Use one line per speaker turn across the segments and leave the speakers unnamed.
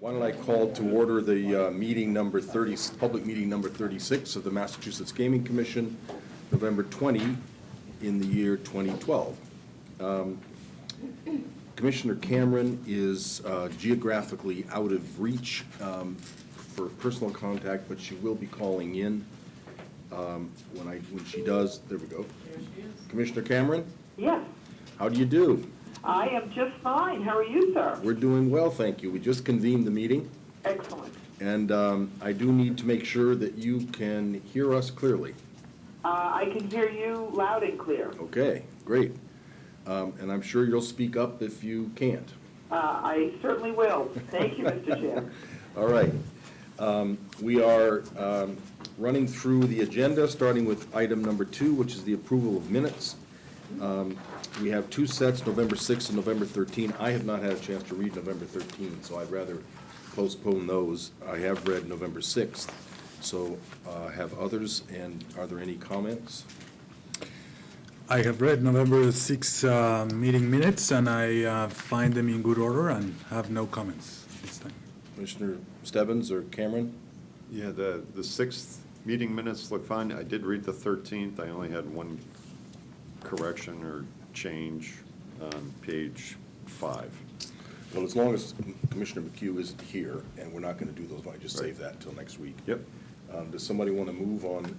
Why don't I call to order the meeting number 30, public meeting number 36 of the Massachusetts Gaming Commission, November 20 in the year 2012. Commissioner Cameron is geographically out of reach for personal contact, but she will be calling in when she does. There we go.
There she is.
Commissioner Cameron,
Yes,
how do you do?
I am just fine. How are you, sir?
We're doing well, thank you. We just convened the meeting.
Excellent.
And I do need to make sure that you can hear us clearly.
I can hear you loud and clear.
Okay, great. And I'm sure you'll speak up if you can't.
I certainly will. Thank you, Mr. Chair.
All right. We are running through the agenda, starting with item number 2, which is the approval of minutes. We have two sets, November 6th and November 13th. I have not had a chance to read November 13th, so I'd rather postpone those. I have read November 6th, so have others, and are there any comments?
I have read November 6 meeting minutes, and I find them in good order and have no comments this time.
Commissioner Stebbins or Cameron?
Yeah, the 6th meeting minutes look fine. I did read the 13th. I only had one correction or change on page 5.
Well, as long as Commissioner McHugh isn't here, and we're not going to do those, I just save that until next week.
Yep.
Does somebody want to move on?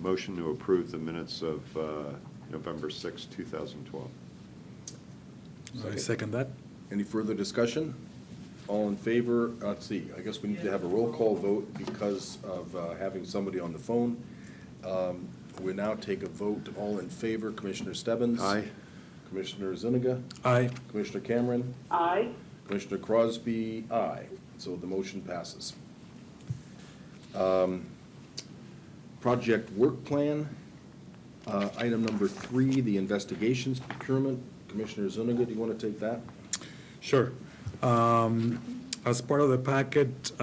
Motion to approve the minutes of November 6, 2012.
I second that.
Any further discussion? All in favor? Let's see, I guess we need to have a roll call vote because of having somebody on the phone. We now take a vote. All in favor, Commissioner Stebbins?
Aye.
Commissioner Zuniga?
Aye.
Commissioner Cameron?
Aye.
Commissioner Crosby? Aye. So the motion passes. Project work plan, item number 3, the investigations procurement. Commissioner Zuniga, do you want to take that?
Sure. As part of the packet,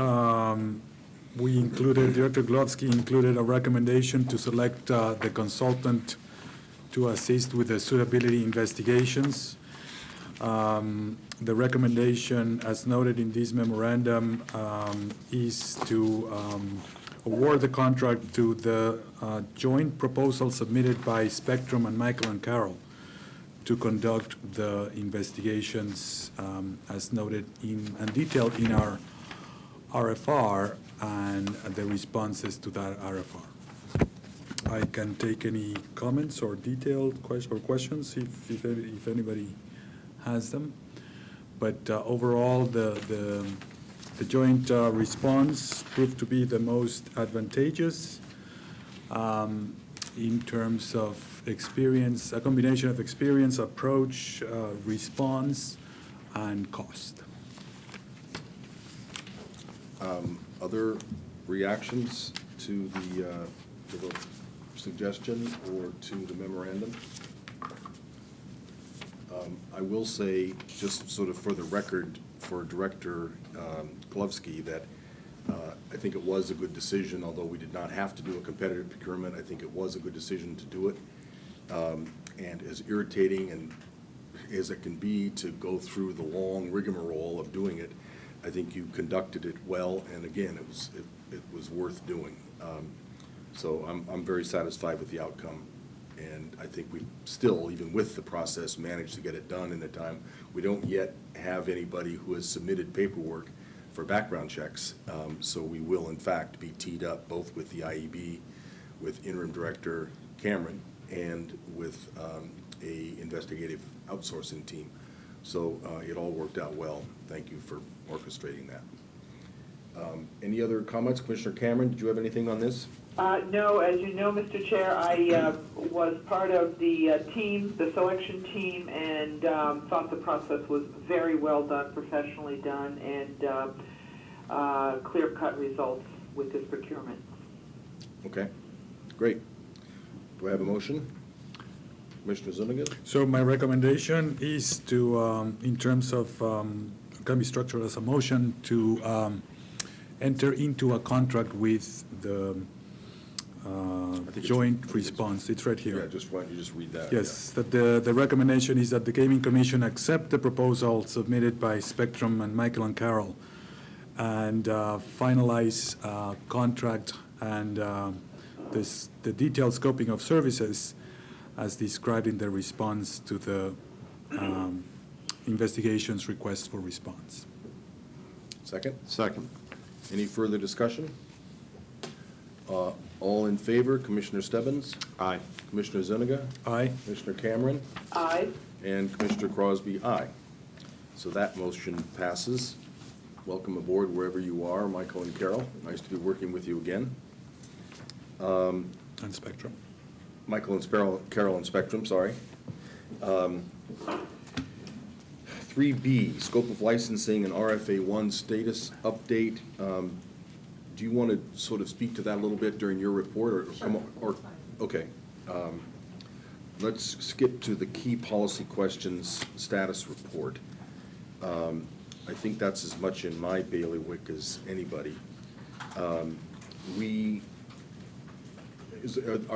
we included, Director Glovsky included a recommendation to select the consultant to assist with the suitability investigations. The recommendation, as noted in this memorandum, is to award the contract to the joint proposal submitted by Spectrum and Michael and Carroll to conduct the investigations as noted in and detailed in our RFR and the responses to that RFR. I can take any comments or detailed questions if anybody has them. But overall, the joint response proved to be the most advantageous in terms of experience, a combination of experience, approach, response, and cost.
Other reactions to the suggestion or to the memorandum? I will say, just sort of for the record, for Director Glovsky, that I think it was a good decision, although we did not have to do a competitive procurement. I think it was a good decision to do it. And as irritating and as it can be to go through the long rigmarole of doing it, I think you conducted it well, and again, it was worth doing. So I'm very satisfied with the outcome, and I think we still, even with the process, managed to get it done in the time. We don't yet have anybody who has submitted paperwork for background checks, so we will in fact be teed up both with the IEB, with Interim Director Cameron, and with a investigative outsourcing team. So it all worked out well. Thank you for orchestrating that. Any other comments? Commissioner Cameron, did you have anything on this?
No, as you know, Mr. Chair, I was part of the team, the selection team, and thought the process was very well done, professionally done, and clear-cut results with this procurement.
Okay, great. Do I have a motion? Commissioner Zuniga?
So my recommendation is to, in terms of, can be structured as a motion to enter into a contract with the
think it's-
joint response. It's right here.
Yeah, just, why don't you just read that?
Yes, that the recommendation is that the Gaming Commission accept the proposal submitted by Spectrum and Michael and Carroll and finalize contract and the detailed scoping of services as described in the response to the investigation's request for response.
Second?
Second.
Any further discussion? All in favor, Commissioner Stebbins?
Aye.
Commissioner Zuniga?
Aye.
Commissioner Cameron?
Aye.
And Commissioner Crosby, aye. So that motion passes. Welcome aboard wherever you are, Michael and Carol. Nice to be working with you again.
And Spectrum.
Michael and Carol and Spectrum, sorry. 3B, scope of licensing and RFA1 status update. Do you want to sort of speak to that a little bit during your report, or come on, or, okay. Let's skip to the key policy questions status report. I think that's as much in my bailiwick as anybody. Are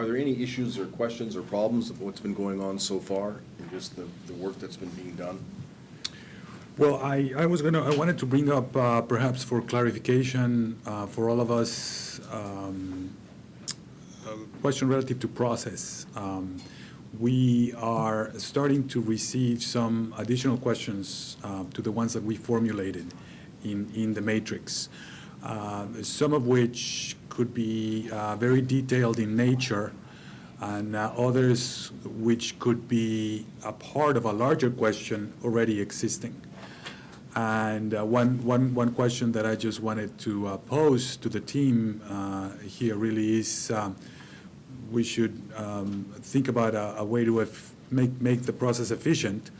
there any issues or questions or problems of what's been going on so far in just the work that's been being done?
Well, I wanted to bring up, perhaps for clarification, for all of us, a question relative to process. We are starting to receive some additional questions to the ones that we formulated in the matrix, some of which could be very detailed in nature, and others which could be a part of a larger question already existing. And one question that I just wanted to pose to the team here really is we should think about a way to make the process efficient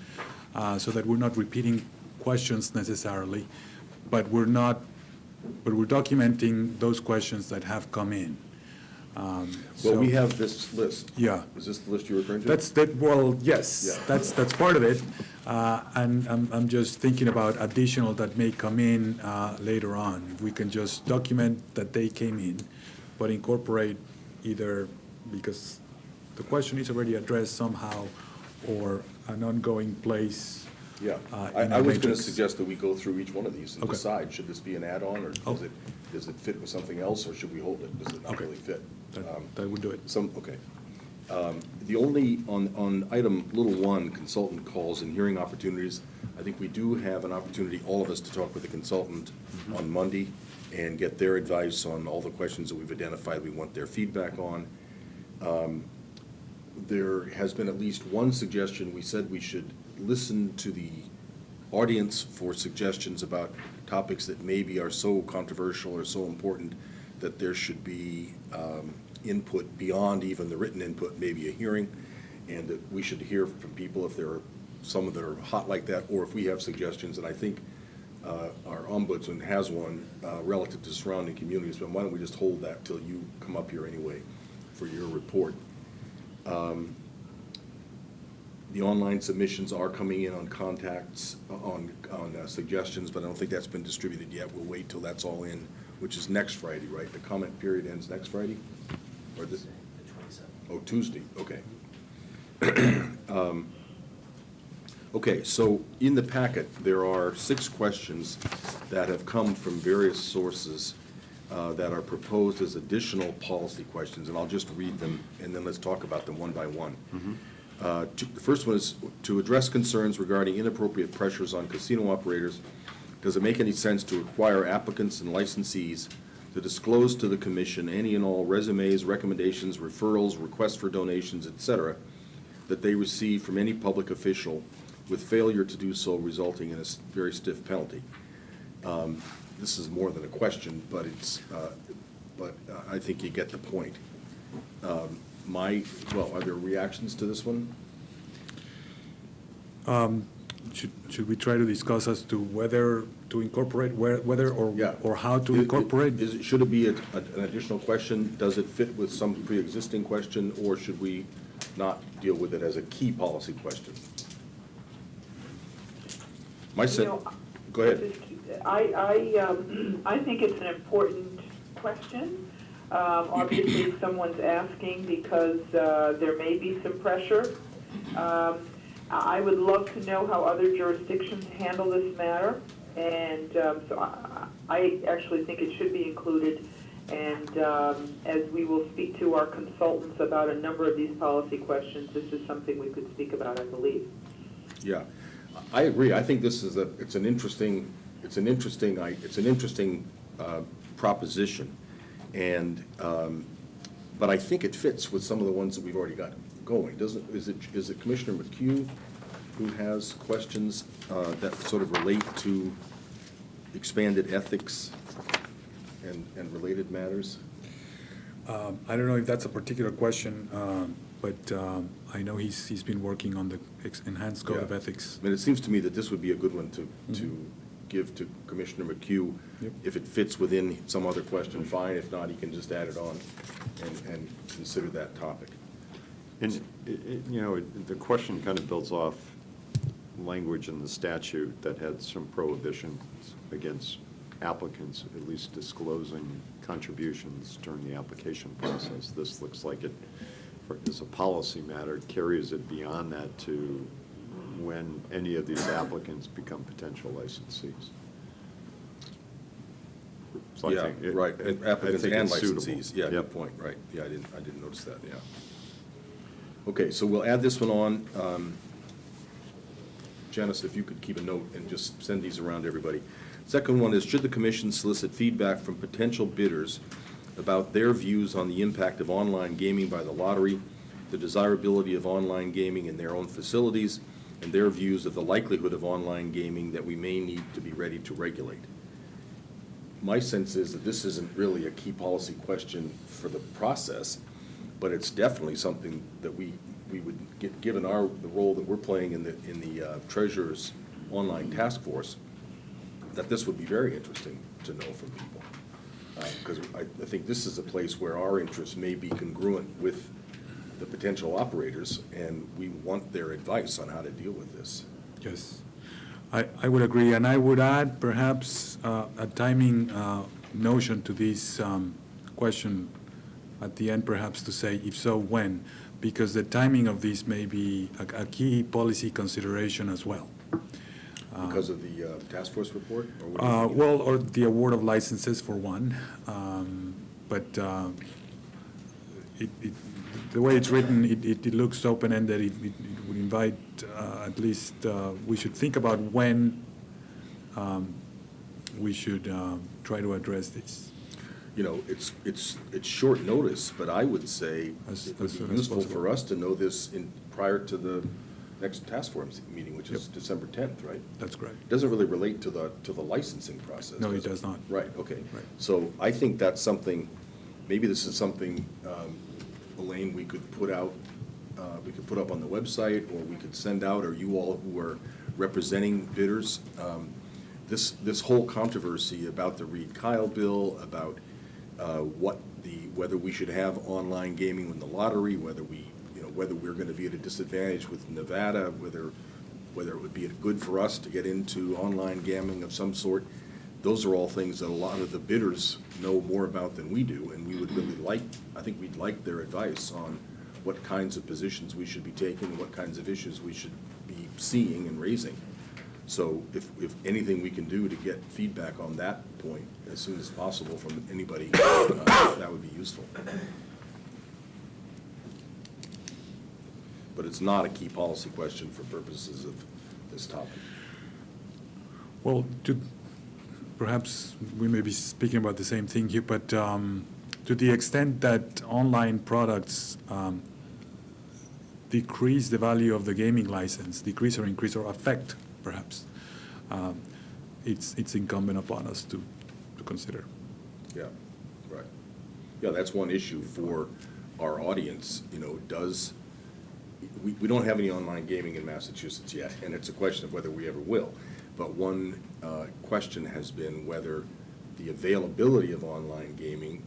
so that we're not repeating questions necessarily, but we're documenting those questions that have come in.
Well, we have this list.
Yeah.
Is this the list you're referring to?
Well, yes,
Yeah.
that's part of it. And I'm just thinking about additional that may come in later on. We can just document that they came in, but incorporate either because the question is already addressed somehow or an ongoing place.
Yeah.
In
I
our
was going to
matrix.
suggest that we go through each one of these and
Okay.
decide, should this be an add-on, or does it fit with something else, or should we hold it? Does it not
Okay.
really fit?
That would do it.
Okay. The only, on item little one, consultant calls and hearing opportunities, I think we do have an opportunity, all of us, to talk with the consultant on Monday and get their advice on all the questions that we've identified we want their feedback on. There has been at least one suggestion. We said we should listen to the audience for suggestions about topics that maybe are so controversial or so important that there should be input beyond even the written input, maybe a hearing, and that we should hear from people if there are some that are hot like that, or if we have suggestions. And I think our ombudsman has one relative to surrounding communities, but why don't we just hold that till you come up here anyway for your report. The online submissions are coming in on contacts, on suggestions, but I don't think that's been distributed yet. We'll wait till that's all in, which is next Friday, right? The comment period ends next Friday? Or this?
The 27th.
Oh, Tuesday, okay. Okay, so in the packet, there are 6 questions that have come from various sources that are proposed as additional policy questions, and I'll just read them, and then let's talk about them one by one. The first one is to address concerns regarding inappropriate pressures on casino operators. Does it make any sense to require applicants and licensees to disclose to the commission any and all resumes, recommendations, referrals, requests for donations, etc., that they receive from any public official, with failure to do so resulting in a very stiff penalty? This is more than a question, but I think you get the point. Are there reactions to this one?
Should we try to discuss as to whether to incorporate, whether
Yeah.
or how to incorporate?
Should it be an additional question? Does it fit with some pre-existing question, or should we not deal with it as a key policy question? Go ahead.
I think it's an important question. Obviously, if someone's asking because there may be some pressure. I would love to know how other jurisdictions handle this matter, and so I actually think it should be included. And as we will speak to our consultants about a number of these policy questions, this is something we could speak about, I believe.
Yeah, I agree. I think this is it's an interesting proposition. And, but I think it fits with some of the ones that we've already got going. Is it Commissioner McHugh who has questions that sort of relate to expanded ethics and related matters?
I don't know if that's a particular question, but I know he's been working on the enhanced code of
Yeah.
ethics.
I mean, it seems to me that this would be a good one to give to Commissioner McHugh.
Yep.
If it fits within some other question, fine. If not, he can just add it on and consider that topic.
And, you know, the question kind of builds off language in the statute that had some prohibitions against applicants at least disclosing contributions during the application process. This looks like it, as a policy matter, carries it beyond that to when any of these applicants become potential licensees. So I
Yeah,
think
right, and applicants
I think
and
it's suitable.
licensees. Yeah,
Yep.
good point, right. Yeah, I didn't notice that, yeah. Okay, so we'll add this one on. Janice, if you could keep a note and just send these around to everybody. Second one is, should the commission solicit feedback from potential bidders about their views on the impact of online gaming by the lottery, the desirability of online gaming in their own facilities, and their views of the likelihood of online gaming that we may need to be ready to regulate? My sense is that this isn't really a key policy question for the process, but it's definitely something that we would get, given the role that we're playing in the Treasurer's online task force, that this would be very interesting to know from people. Because I think this is a place where our interests may be congruent with the potential operators, and we want their advice on how to deal with this.
Yes, I would agree, and I would add perhaps a timing notion to this question at the end, perhaps to say, if so, when? Because the timing of this may be a key policy consideration as well.
Because of the task force report? Or what do you think?
Well, or the award of licenses for one, but the way it's written, it looks open-ended. It would invite, at least, we should think about when we should try to address this.
You know, it's short notice, but I would say
As
it would
soon
be
as
useful
possible.
for us to know this prior to the next task force meeting, which is
Yep.
December 10th, right?
That's correct.
It doesn't really relate to the licensing process.
No, it does not.
Right, okay.
Right.
So I think that's something, maybe this is something, Elaine, we could put out, we could put up on the website, or we could send out, or you all who are representing bidders. This whole controversy about the Reed-Kyle bill, about whether we should have online gaming in the lottery, whether we're going to be at a disadvantage with Nevada, whether it would be good for us to get into online gambling of some sort. Those are all things that a lot of the bidders know more about than we do, and we would really I think we'd like their advice on what kinds of positions we should be taking, what kinds of issues we should be seeing and raising. So if anything we can do to get feedback on that point as soon as possible from anybody, that would be useful. But it's not a key policy question for purposes of this topic.
Well, perhaps we may be speaking about the same thing here, but to the extent that online products decrease the value of the gaming license, decrease or increase or affect, perhaps, it's incumbent upon us to consider.
Yeah, right. Yeah, that's one issue for our audience, we don't have any online gaming in Massachusetts yet, and it's a question of whether we ever will. But one question has been whether the availability of online gaming,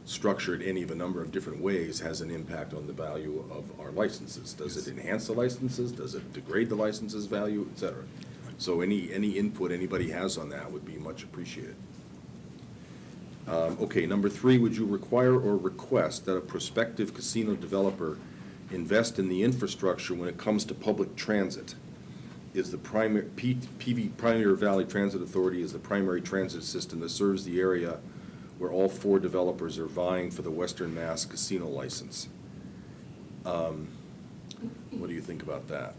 structured any of a number of different ways, has an impact on the value of our licenses. Does it enhance the licenses? Does it degrade the licenses' value, et cetera? So any input anybody has on that would be much appreciated. Okay, number 3, would you require or request that a prospective casino developer invest in the infrastructure when it comes to public transit? Is the primary, Pioneer Valley Transit Authority is the primary transit system that serves the area where all 4 developers are vying for the Western Mass casino license. What do you think about that?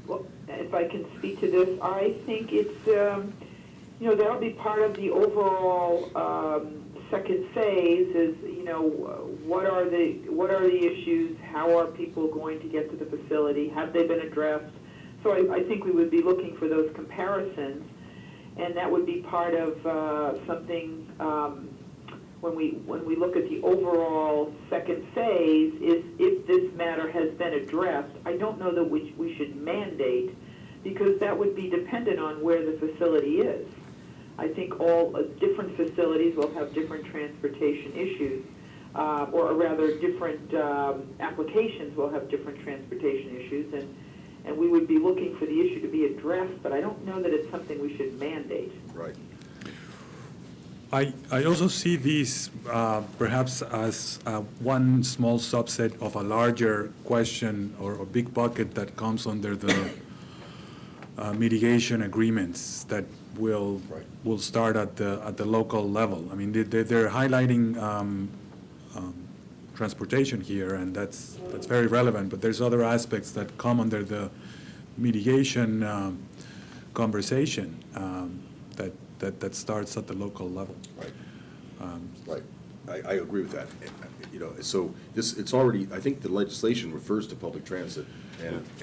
Well, if I can speak to this, I think it's, that'll be part of the overall second phase is, what are the issues? How are people going to get to the facility? Have they been addressed? So I think we would be looking for those comparisons, and that would be part of something when we look at the overall second phase, is if this matter has been addressed. I don't know that we should mandate, because that would be dependent on where the facility is. I think all different facilities will have different transportation issues, or rather different applications will have different transportation issues, and we would be looking for the issue to be addressed, but I don't know that it's something we should mandate.
Right.
I also see these perhaps as one small subset of a larger question or a big bucket that comes under the mitigation agreements that will start at the local level. I mean, they're highlighting transportation here, and that's very relevant, but there's other aspects that come under the mitigation conversation that starts at the local level.
Right. Right. I agree with that. So it's already, I think the legislation refers to public transit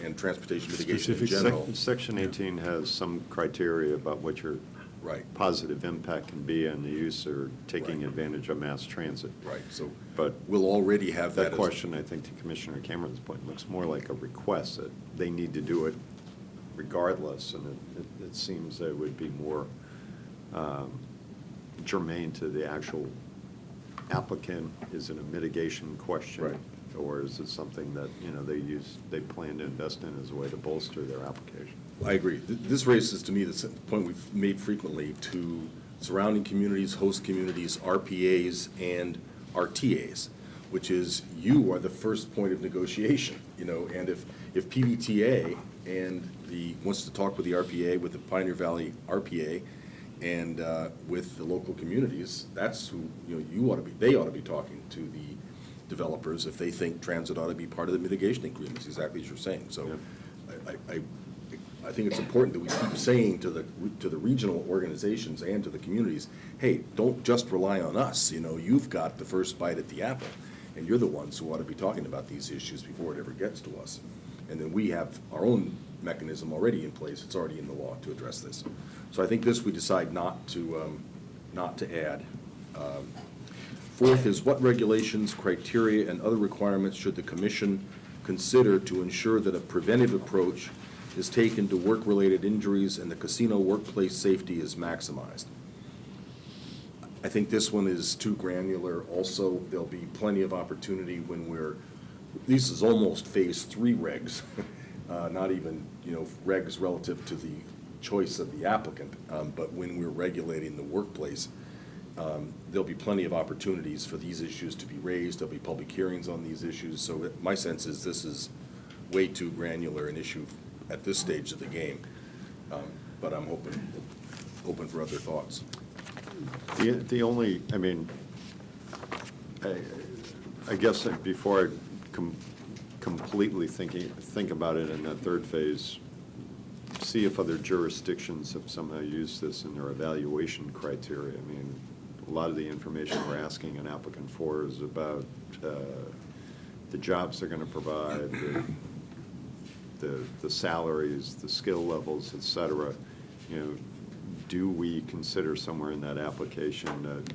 and transportation mitigation in
Specific
general.
Section 18 has some criteria about what your
Right.
positive impact can be on the use or taking
Right.
advantage of mass transit.
Right, so
But
we'll already have that.
that
as-
question, I think, to Commissioner Cameron's point, looks more like a request that they need to do it regardless, and it seems that it would be more germane to the actual applicant. Is it a mitigation question?
Right.
Or is it something that, they plan to invest in as a way to bolster their application?
I agree. This raises to me the point we've made frequently to surrounding communities, host communities, RPAs, and RTAs, which is you are the first point of negotiation, and if PVTA wants to talk with the RPA, with the Pioneer Valley RPA, and with the local communities, that's who, they ought to be talking to the developers if they think transit ought to be part of the mitigation agreements, exactly as you're saying. So I think it's important that we keep saying to the regional organizations and to the communities, hey, don't just rely on us, you've got the first bite at the apple, and you're the ones who ought to be talking about these issues before it ever gets to us. And then we have our own mechanism already in place, it's already in the law to address this. So I think this we decide not to add. Fourth is, what regulations, criteria, and other requirements should the commission consider to ensure that a preventive approach is taken to work-related injuries and the casino workplace safety is maximized? I think this one is too granular. Also, there'll be plenty of opportunity when this is almost phase 3 regs, not even, regs relative to the choice of the applicant, but when we're regulating the workplace, there'll be plenty of opportunities for these issues to be raised. There'll be public hearings on these issues. So my sense is this is way too granular an issue at this stage of the game. But I'm open for other thoughts.
The only, I guess that before I completely think about it in that third phase, see if other jurisdictions have somehow used this in their evaluation criteria. A lot of the information we're asking an applicant for is about the jobs they're going to provide, the salaries, the skill levels, et cetera. Do we consider somewhere in that application that,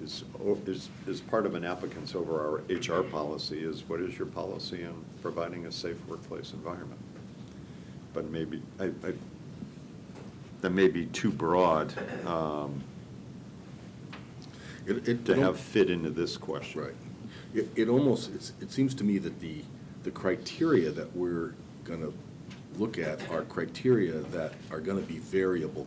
is part of an applicant's over our HR policy is, what is your policy on providing a safe workplace environment? But maybe, that may be too broad to have fit into this question.
Right. It seems to me that the criteria that we're going to look at are criteria that are gonna be variable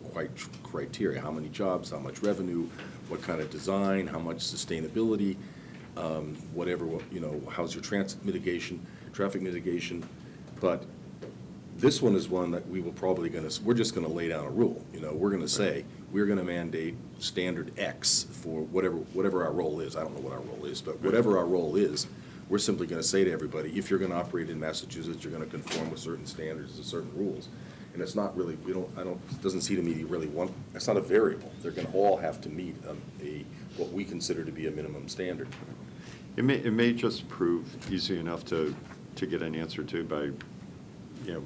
criteria. How many jobs, how much revenue, what kind of design, how much sustainability, whatever, you know, how's your traffic mitigation. But this one is one that we will probably we're just gonna lay down a rule, you know, we're gonna say, we're gonna mandate standard X for whatever our role is. I don't know what our role is, but whatever our role is, we're simply gonna say to everybody, if you're gonna operate in Massachusetts, you're gonna conform with certain standards and certain rules. And it's not really, it doesn't seem to me really it's not a variable. They're gonna all have to meet what we consider to be a minimum standard.
It may just prove easy enough to get an answer to by, you know,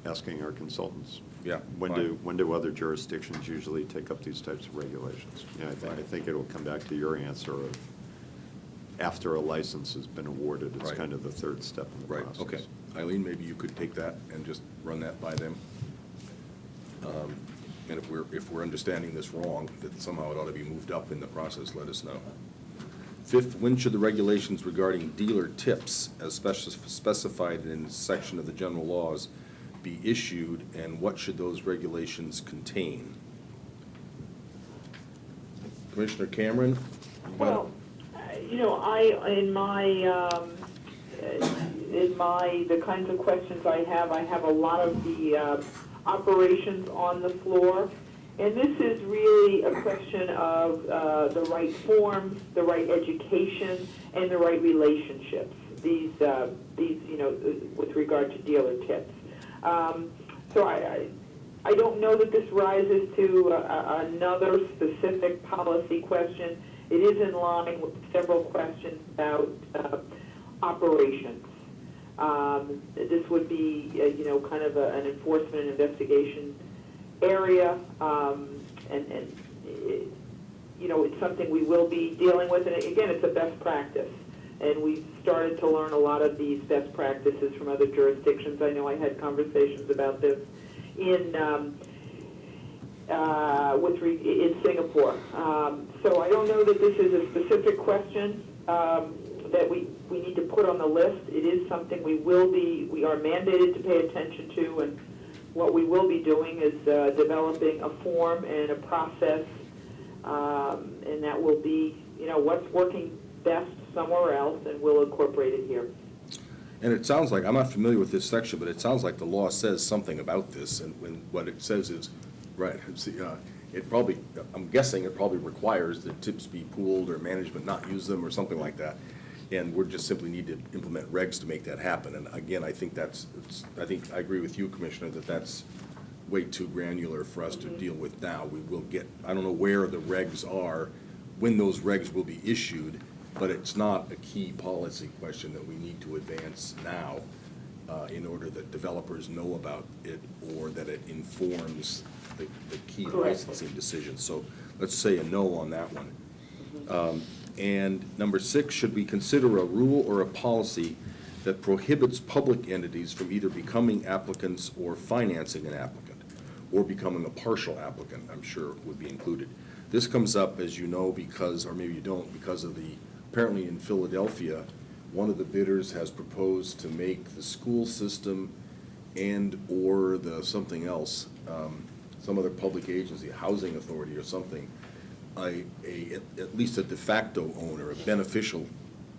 asking our consultants.
Yeah,
When
fine.
do other jurisdictions usually take up these types of regulations? Yeah, I think it'll come back to your answer of after a license has been awarded, it's
Right.
kind of the third step in the
Right,
process.
okay. Eileen, maybe you could take that and just run that by them. And if we're understanding this wrong, that somehow it ought to be moved up in the process, let us know. Fifth, when should the regulations regarding dealer tips, as specified in section of the general laws, be issued, and what should those regulations contain? Commissioner Cameron? you got it?
Well, you know, the kinds of questions I have a lot of the operations on the floor. And this is really a question of the right forms, the right education, and the right relationships. These, you know, with regard to dealer tips. So I don't know that this rises to another specific policy question. It is in line with several questions about operations. This would be, you know, kind of an enforcement and investigation area, and you know, it's something we will be dealing with. And again, it's a best practice. And we've started to learn a lot of these best practices from other jurisdictions. I know I had conversations about this in Singapore. So I don't know that this is a specific question that we need to put on the list. It is something we are mandated to pay attention to, and what we will be doing is developing a form and a process, and that will be, you know, what's working best somewhere else, and we'll incorporate it here.
And it sounds like, I'm not familiar with this section, but it sounds like the law says something about this, and when what it says is, right, it probably, I'm guessing it probably requires that tips be pooled or management not use them or something like that. And we're just simply need to implement regs to make that happen. And again, I think I agree with you, Commissioner, that that's way too granular for us to deal with now. We will get, I don't know where the regs are, when those regs will be issued, but it's not a key policy question that we need to advance now in order that developers know about it or that it informs the key
Correct.
licensing decisions. So let's say a no on that one. And number 6, should we consider a rule or a policy that prohibits public entities from either becoming applicants or financing an applicant, or becoming a partial applicant, I'm sure would be included. This comes up, as you know, because, or maybe you don't, because of apparently in Philadelphia, one of the bidders has proposed to make the school system and/or something else, some other public agency, a housing authority or something, at least a de facto owner, a beneficial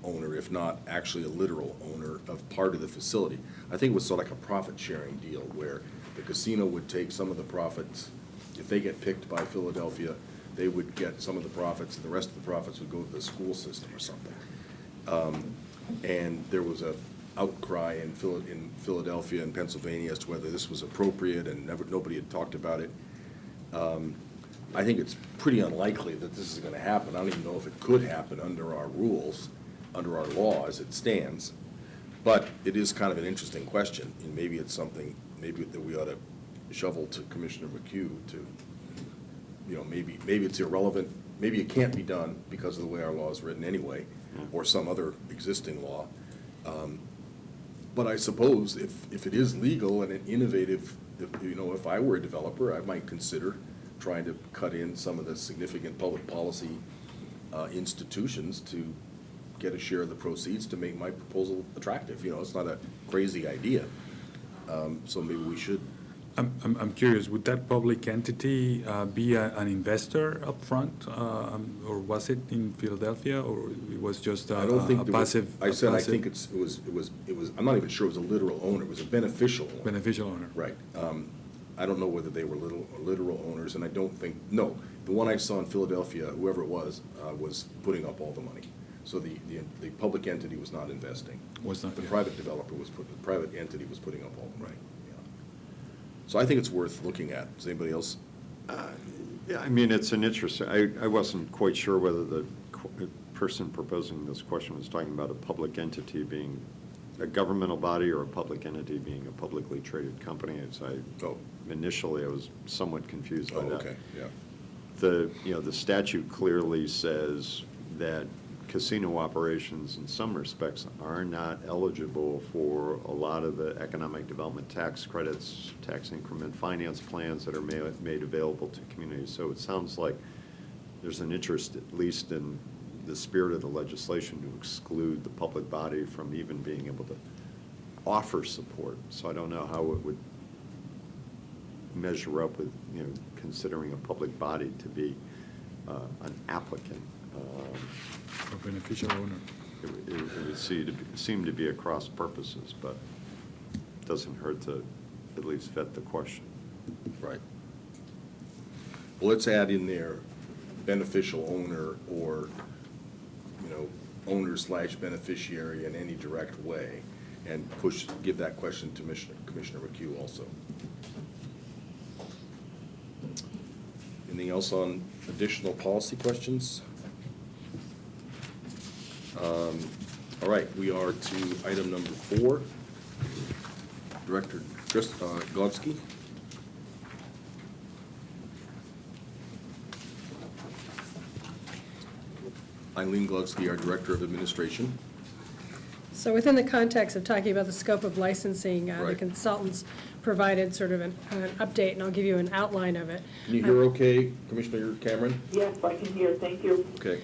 owner, if not actually a literal owner of part of the facility. I think it was sort of like a profit-sharing deal where the casino would take some of the profits. If they get picked by Philadelphia, they would get some of the profits, and the rest of the profits would go to the school system or something. And there was a outcry in Philadelphia and Pennsylvania as to whether this was appropriate, and nobody had talked about it. I think it's pretty unlikely that this is going to happen. I don't even know if it could happen under our rules, under our law as it stands. But it is kind of an interesting question, and maybe it's something, maybe that we ought to shovel to Commissioner McHugh to, you know, maybe it's irrelevant, maybe it can't be done because of the way our law is written anyway, or some other existing law. But I suppose if it is legal and innovative, if I were a developer, I might consider trying to cut in some of the significant public policy institutions to get a share of the proceeds to make my proposal attractive. It's not a crazy idea. So maybe we should.
I'm curious, would that public entity be an investor up front? Or was it in Philadelphia, or it was just
I don't think
a
there was-
passive?
I said, I
passive
think it was, I'm not even sure it was a literal owner, it was a beneficial owner.
Beneficial owner?
Right. I don't know whether they were literal owners, and I don't think, no, the one I saw in Philadelphia, whoever it was putting up all the money. So the public entity was not investing.
Was not,
The
yeah.
private developer the private entity was putting up all the money. Yeah. So I think it's worth looking at. Does anybody else?
Yeah, I mean, it's an interesting, I wasn't quite sure whether the person proposing this question was talking about a public entity being a governmental body or a public entity being a publicly traded company. Initially, I was somewhat confused by
Oh,
that.
okay, yeah.
The statute clearly says that casino operations in some respects are not eligible for a lot of the economic development tax credits, tax increment finance plans that are made available to communities. So it sounds like there's an interest, at least in the spirit of the legislation, to exclude the public body from even being able to offer support. So I don't know how it would measure up with, considering a public body to be an applicant.
A beneficial owner.
It would seem to be across purposes, but it doesn't hurt to at least vet the question.
Right. Well, let's add in there beneficial owner or, owner/beneficiary in any direct way, and give that question to Commissioner McHugh also. Anything else on additional policy questions? All right, we are to item number 4. Director Glovsky. Eileen Glovsky, our Director of Administration.
So within the context of talking about the scope of licensing, the
Right.
consultants provided sort of an update, and I'll give you an outline of it.
Can you hear okay, Commissioner Cameron?
Yes, I can hear, thank you.
Okay.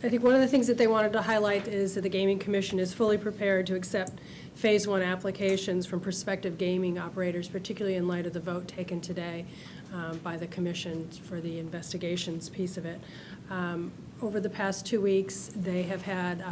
I think one of the things that they wanted to highlight is that the Gaming Commission is fully prepared to accept Phase 1 applications from prospective gaming operators, particularly in light of the vote taken today by the Commission for the investigations piece of it. Over the past 2 weeks, they have had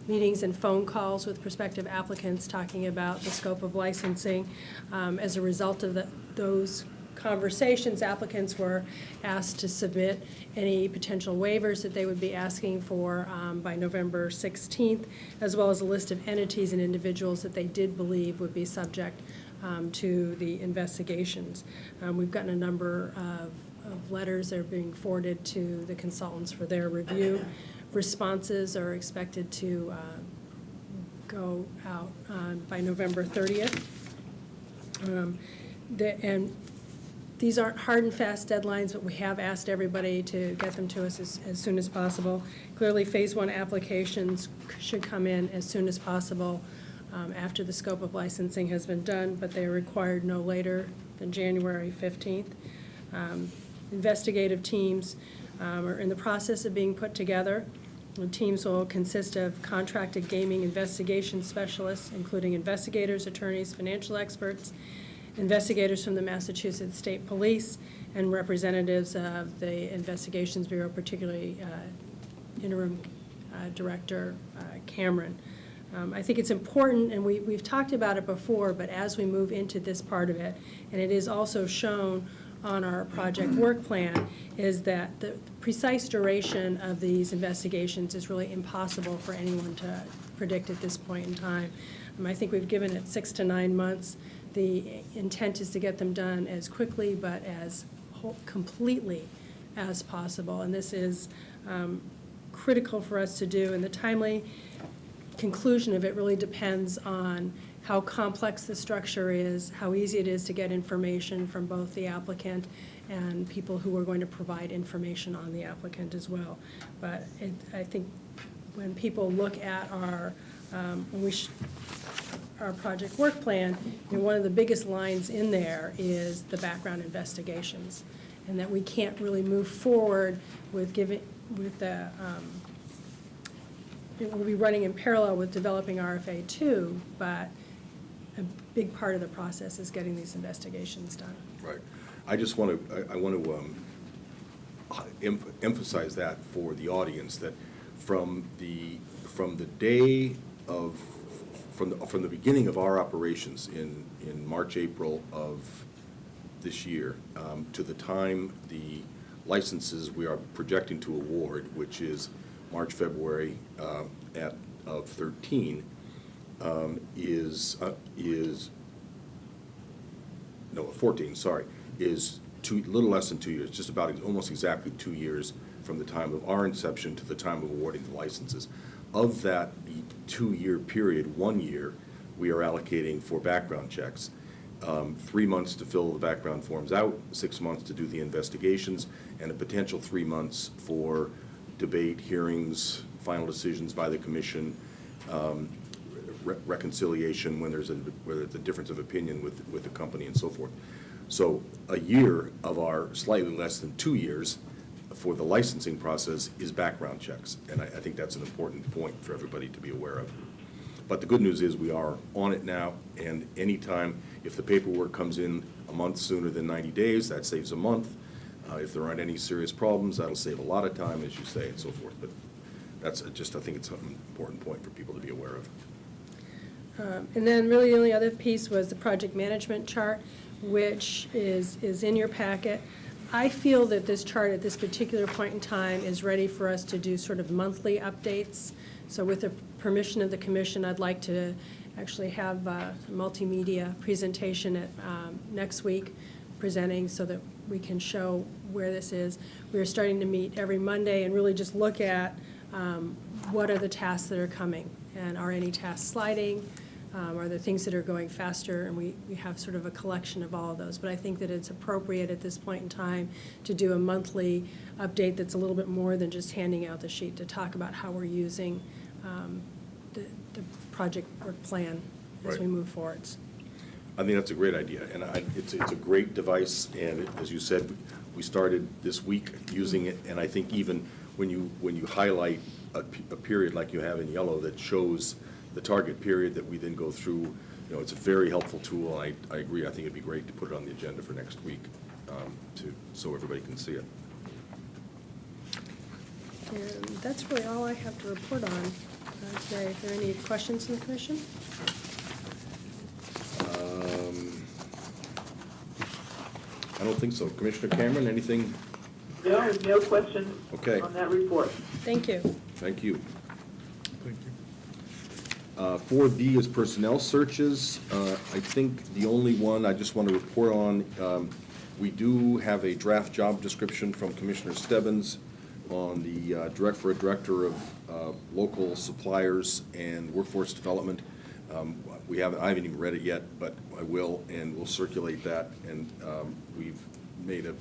meetings and phone calls with prospective applicants talking about the scope of licensing. As a result of those conversations, applicants were asked to submit any potential waivers that they would be asking for by November 16th, as well as a list of entities and individuals that they did believe would be subject to the investigations. We've gotten a number of letters that are being forwarded to the consultants for their review. Responses are expected to go out by November 30th. And these aren't hard and fast deadlines, but we have asked everybody to get them to us as soon as possible. Clearly, Phase 1 applications should come in as soon as possible after the scope of licensing has been done, but they are required no later than January 15th. Investigative teams are in the process of being put together. The teams will consist of contracted gaming investigation specialists, including investigators, attorneys, financial experts, investigators from the Massachusetts State Police, and representatives of the Investigations Bureau, particularly Interim Director Cameron. I think it's important, and we've talked about it before, but as we move into this part of it, and it is also shown on our project work plan, is that the precise duration of these investigations is really impossible for anyone to predict at this point in time. I think we've given it 6 to 9 months. The intent is to get them done as quickly but as completely as possible, and this is critical for us to do, and the timely conclusion of it really depends on how complex the structure is, how easy it is to get information from both the applicant and people who are going to provide information on the applicant as well. But I think when people look at our our project work plan, one of the biggest lines in there is the background investigations, and that we can't really move forward with we'll be running in parallel with developing RFA 2, but big part of the process is getting these investigations done.
Right. I just want to, I want to emphasize that for the audience, that from the day of, from the beginning of our operations in March, April of this year, to the time the licenses we are projecting to award, which is March, February of 13, is 14, sorry, is little less than 2 years, just about almost exactly 2 years from the time of our inception to the time of awarding the licenses. Of that 2-year period, 1 year, we are allocating for background checks. 3 months to fill the background forms out, 6 months to do the investigations, and a potential 3 months for debate, hearings, final decisions by the commission, reconciliation when there's a difference of opinion with the company and so forth. So a year of our slightly less than 2 years for the licensing process is background checks, and I think that's an important point for everybody to be aware of. But the good news is we are on it now, and anytime, if the paperwork comes in a month sooner than 90 days, that saves a month. If there aren't any serious problems, that'll save a lot of time, as you say, and so forth. But that's just, I think it's an important point for people to be aware of.
And then really the only other piece was the project management chart, which is in your packet. I feel that this chart at this particular point in time is ready for us to do sort of monthly updates. So with the permission of the commission, I'd like to actually have a multimedia presentation at next week presenting so that we can show where this is. We are starting to meet every Monday and really just look at what are the tasks that are coming, and are any tasks sliding? Are there things that are going faster? And we have sort of a collection of all of those. But I think that it's appropriate at this point in time to do a monthly update that's a little bit more than just handing out the sheet, to talk about how we're using the project work plan as we
Right.
move forwards.
I think that's a great idea, and it's a great device, and as you said, we started this week using it, and I think even when you highlight a period like you have in yellow that shows the target period that we then go through, it's a very helpful tool, and I agree, I think it'd be great to put it on the agenda for next week, so everybody can see it.
And that's really all I have to report on today. Are there any questions from the commission?
I don't think so. Commissioner Cameron, anything?
No questions
Okay.
on that report.
Thank you.
Thank you.
Thank you.
4B is personnel searches. I think the only one I just want to report on, we do have a draft job description from Commissioner Stebbins on the director of local suppliers and workforce development. I haven't even read it yet, but I will, and we'll circulate that. And we've made a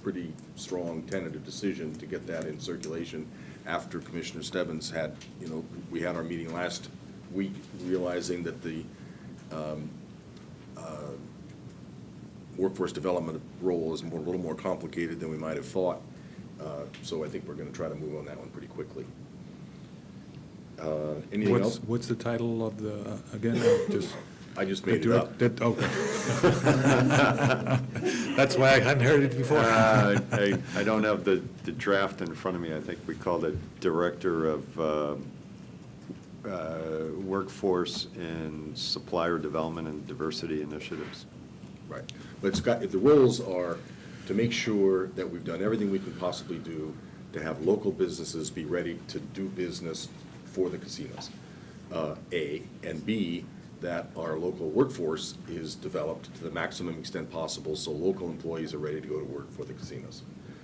pretty strong tentative decision to get that in circulation after Commissioner Stebbins had, we had our meeting last week, realizing that the workforce development role is a little more complicated than we might have thought. So I think we're going to try to move on that one pretty quickly. Anything else?
What's the title of the, again,
I just made it up.
Okay. That's why I hadn't heard it before.
I don't have the draft in front of me. I think we called it Director of Workforce and Supplier Development and Diversity Initiatives.
Right. But Scott, if the roles are to make sure that we've done everything we can possibly do to have local businesses be ready to do business for the casinos, A, and B, that our local workforce is developed to the maximum extent possible so local employees are ready to go to work for the casinos.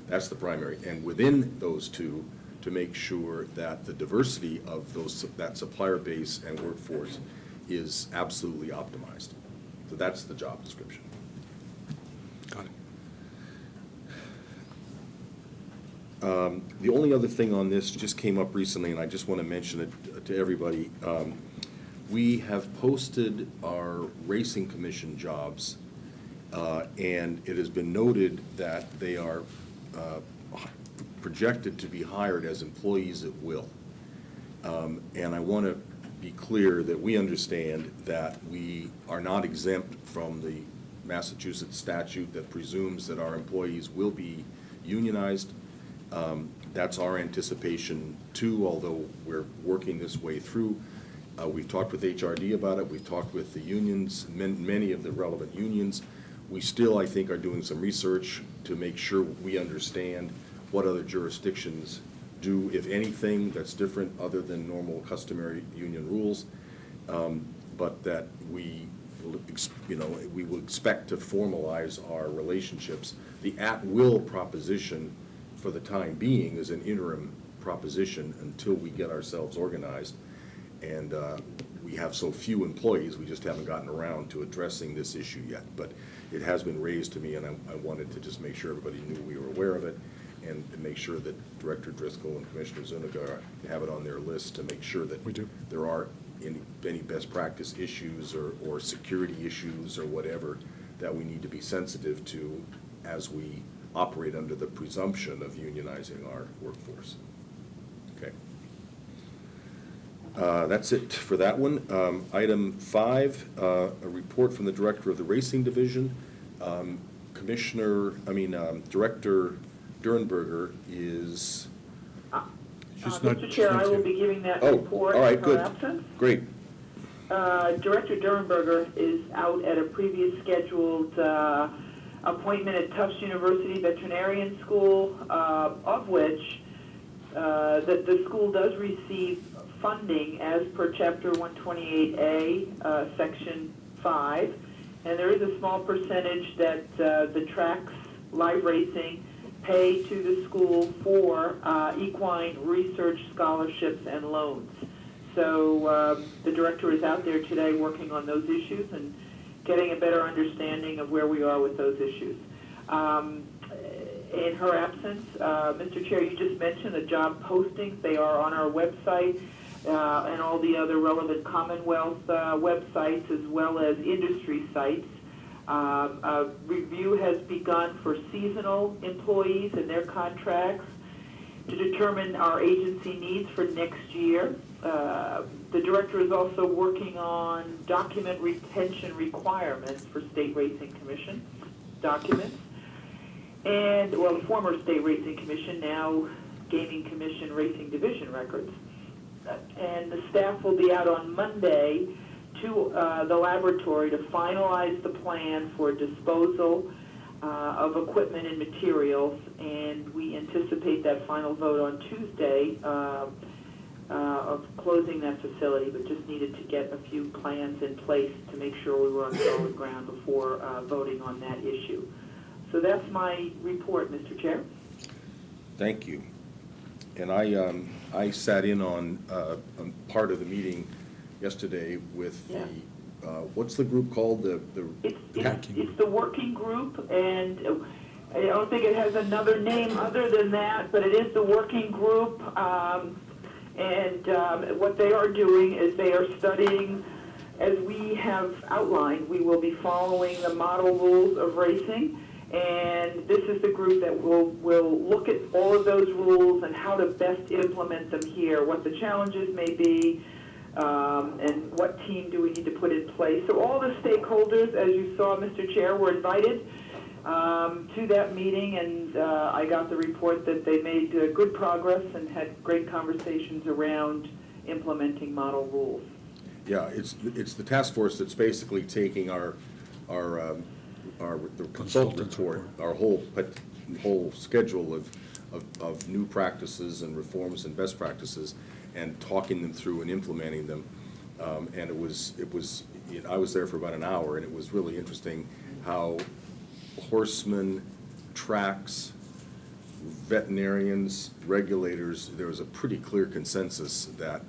That's the primary. And within those two, to make sure that the diversity of that supplier base and workforce is absolutely optimized. So that's the job description.
Got it.
The only other thing on this just came up recently, and I just want to mention it to everybody. We have posted our racing commission jobs, and it has been noted that they are projected to be hired as employees at will. And I want to be clear that we understand that we are not exempt from the Massachusetts statute that presumes that our employees will be unionized. That's our anticipation too, although we're working this way through. We've talked with HRD about it. We've talked with the unions, many of the relevant unions. We still, I think, are doing some research to make sure we understand what other jurisdictions do, if anything, that's different other than normal customary union rules. But that we will expect to formalize our relationships. The at-will proposition for the time being is an interim proposition until we get ourselves organized. And we have so few employees, we just haven't gotten around to addressing this issue yet. But it has been raised to me, and I wanted to just make sure everybody knew we were aware of it, and make sure that Director Driscoll and Commissioner Zuniga have it on their list to make sure that
We do.
there are any best practice issues or security issues or whatever that we need to be sensitive to as we operate under the presumption of unionizing our workforce. Okay. That's it for that one. Item 5, a report from the Director of the Racing Division. Director Durenberger is,
She's not-
Mr. Chair, I will be giving that
oh,
report
all right,
in her
good.
absence.
Great.
Director Durenberger is out at a previous scheduled appointment at Tufts University Veterinarian School, of which the school does receive funding as per Chapter 128A, Section 5, and there is a small percentage that the tracks, live racing, pay to the school for equine research scholarships and loans. So the director is out there today working on those issues and getting a better understanding of where we are with those issues. In her absence, Mr. Chair, you just mentioned the job postings. They are on our website and all the other relevant Commonwealth websites as well as industry sites. A review has begun for seasonal employees and their contracts to determine our agency needs for next year. The director is also working on document retention requirements for State Racing Commission documents. And, well, the former State Racing Commission, now Gaming Commission Racing Division records. And the staff will be out on Monday to the laboratory to finalize the plan for disposal of equipment and materials, and we anticipate that final vote on Tuesday of closing that facility, but just needed to get a few plans in place to make sure we were on solid ground before voting on that issue. So that's my report, Mr. Chair.
Thank you. And I sat in on part of the meeting yesterday with the, what's the group called?
It's the working group, and I don't think it has another name other than that, but it is the working group. And what they are doing is they are studying, as we have outlined, we will be following the model rules of racing. And this is the group that will look at all of those rules and how to best implement them here, what the challenges may be, and what team do we need to put in place. So all the stakeholders, as you saw, Mr. Chair, were invited to that meeting, and I got the report that they made good progress and had great conversations around implementing model rules.
Yeah, it's the task force that's basically taking our the consultant report, our whole schedule of new practices and reforms and best practices, and talking them through and implementing them. And it was I was there for about an hour, and it was really interesting how horsemen, tracks, veterinarians, regulators, there was a pretty clear consensus that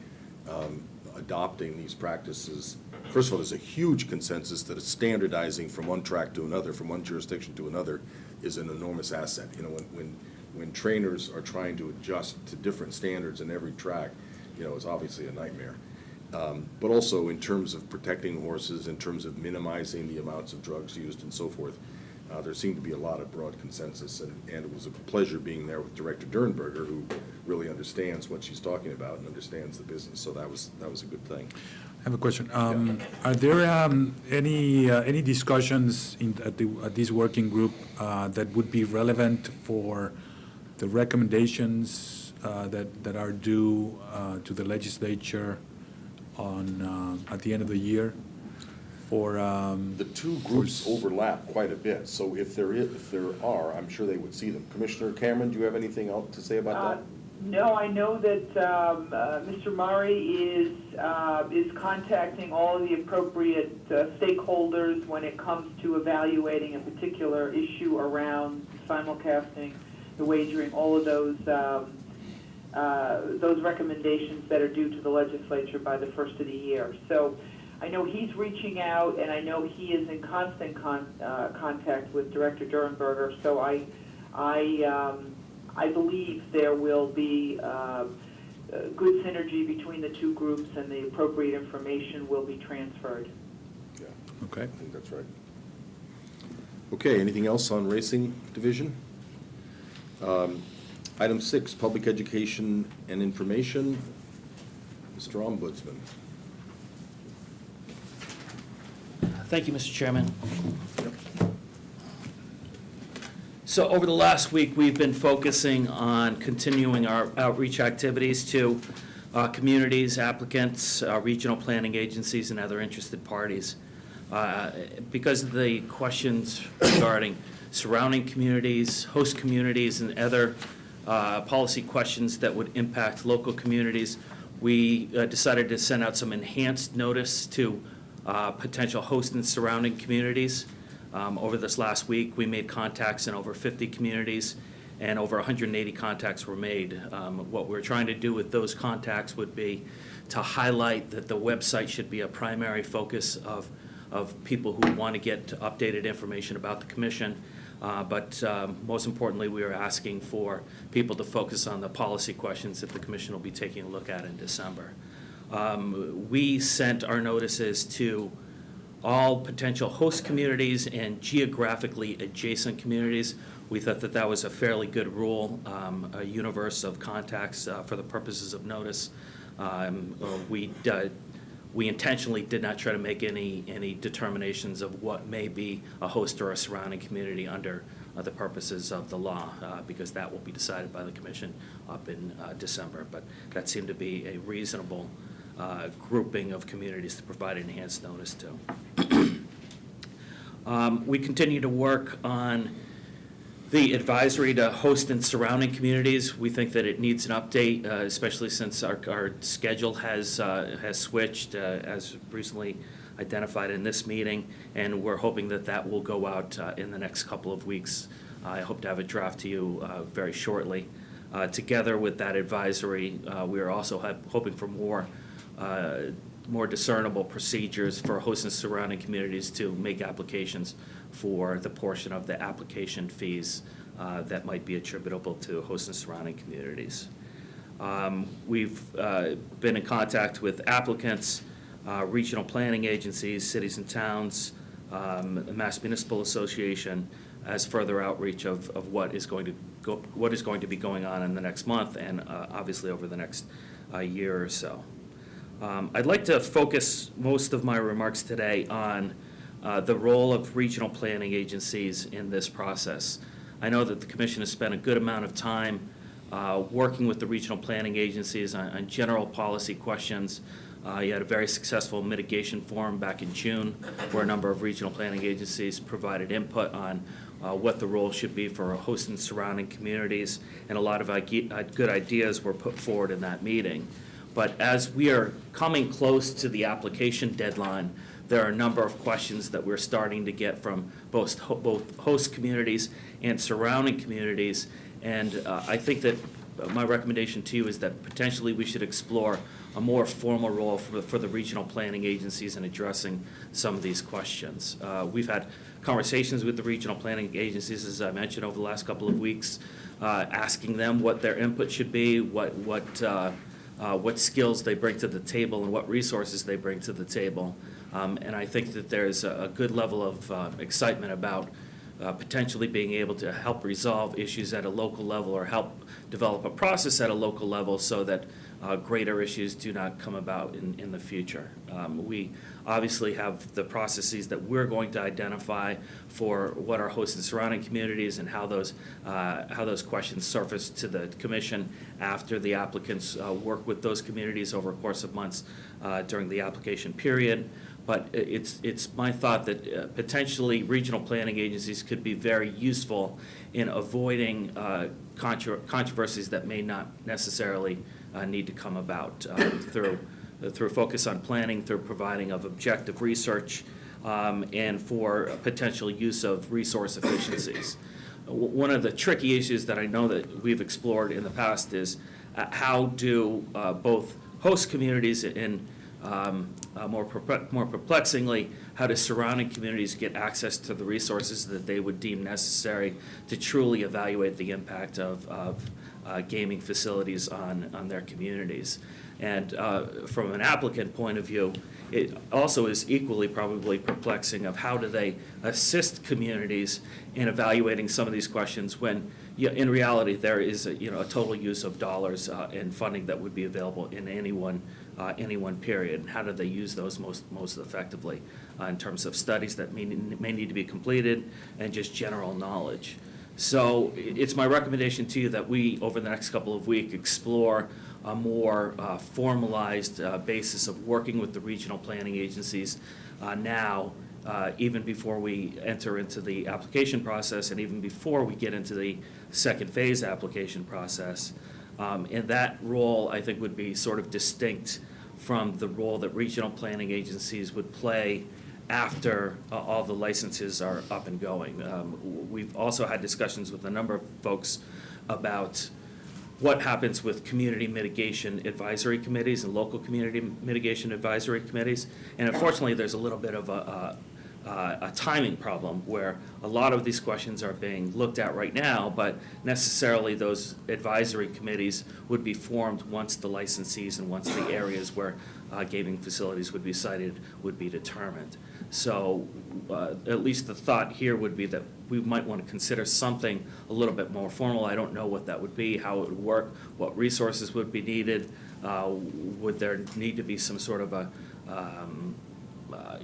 adopting these practices, first of all, there's a huge consensus that standardizing from one track to another, from one jurisdiction to another, is an enormous asset. You know, when trainers are trying to adjust to different standards in every track, you know, it's obviously a nightmare. But also in terms of protecting horses, in terms of minimizing the amounts of drugs used and so forth. there seemed to be a lot of broad consensus, and it was a pleasure being there with Director Dernberger, who really understands what she's talking about and understands the business, so that was a good thing.
I have a question. Are there any discussions at this working group that would be relevant for the recommendations that are due to the legislature at the end of the year? For
The two groups overlap quite a bit, so if there are, I'm sure they would see them. Commissioner Cameron, do you have anything else to say about that?
No, I know that Mr. Murray is contacting all of the appropriate stakeholders when it comes to evaluating a particular issue around simulcasting, the wagering, all of those recommendations that are due to the legislature by the first of the year. So I know he's reaching out, and I know he is in constant contact with Director Dernberger. So I believe there will be good synergy between the two groups, and the appropriate information will be transferred.
Yeah,
Okay.
I think that's right. Okay, anything else on Racing Division? Item 6, Public Education and Information. Mr. Ombudsman.
Thank you, Mr. Chairman. So over the last week, we've been focusing on continuing our outreach activities to communities, applicants, regional planning agencies, and other interested parties. Because of the questions regarding surrounding communities, host communities, and other policy questions that would impact local communities, we decided to send out some enhanced notice to potential host and surrounding communities. Over this last week, we made contacts in over 50 communities, and over 180 contacts were made. What we're trying to do with those contacts would be to highlight that the website should be a primary focus of people who want to get updated information about the commission. But most importantly, we are asking for people to focus on the policy questions that the commission will be taking a look at in December. We sent our notices to all potential host communities and geographically adjacent communities. We thought that that was a fairly good rule, a universe of contacts for the purposes of notice. We intentionally did not try to make any determinations of what may be a host or a surrounding community under the purposes of the law, because that will be decided by the commission up in December. But that seemed to be a reasonable grouping of communities to provide enhanced notice to. We continue to work on the advisory to host and surrounding communities. We think that it needs an update, especially since our schedule has switched, as recently identified in this meeting, and we're hoping that that will go out in the next couple of weeks. I hope to have a draft to you very shortly. Together with that advisory, we are also hoping for more discernible procedures for host and surrounding communities to make applications for the portion of the application fees that might be attributable to host and surrounding communities. We've been in contact with applicants, regional planning agencies, cities and towns, the Mass Municipal Association, as further outreach of what is going to be going on in the next month and obviously over the next year or so. I'd like to focus most of my remarks today on the role of regional planning agencies in this process. I know that the Commission has spent a good amount of time working with the regional planning agencies on general policy questions. You had a very successful mitigation forum back in June where a number of regional planning agencies provided input on what the role should be for host and surrounding communities, and a lot of good ideas were put forward in that meeting. But as we are coming close to the application deadline, there are a number of questions that we're starting to get from both host communities and surrounding communities. And I think that my recommendation to you is that potentially we should explore a more formal role for the regional planning agencies in addressing some of these questions. We've had conversations with the regional planning agencies, as I mentioned, over the last couple of weeks, asking them what their input should be, what skills they bring to the table and what resources they bring to the table. And I think that there's a good level of excitement about potentially being able to help resolve issues at a local level or help develop a process at a local level so that greater issues do not come about in the future. We obviously have the processes that we're going to identify for what are host and surrounding communities and how those questions surface to the commission after the applicants work with those communities over a course of months during the application period. But it's my thought that potentially regional planning agencies could be very useful in avoiding controversies that may not necessarily need to come about through focus on planning, through providing of objective research, and for potential use of resource efficiencies. One of the tricky issues that I know that we've explored in the past is how do both host communities and more perplexingly, how do surrounding communities get access to the resources that they would deem necessary to truly evaluate the impact of gaming facilities on their communities. And from an applicant point of view, it also is equally probably perplexing of how do they assist communities in evaluating some of these questions when in reality there is a total use of dollars and funding that would be available in any one period. And how do they use those most effectively in terms of studies that may need to be completed and just general knowledge. So it's my recommendation to you that we, over the next couple of weeks, explore a more formalized basis of working with the regional planning agencies now, even before we enter into the application process and even before we get into the second phase application process. And that role, I think, would be sort of distinct from the role that regional planning agencies would play after all the licenses are up and going. We've also had discussions with a number of folks about what happens with community mitigation advisory committees and local community mitigation advisory committees. And unfortunately, there's a little bit of a timing problem where a lot of these questions are being looked at right now, but necessarily those advisory committees would be formed once the licensees and once the areas where gaming facilities would be sited would be determined. So at least the thought here would be that we might want to consider something a little bit more formal. I don't know what that would be, how it would work, what resources would be needed. Would there need to be some sort of a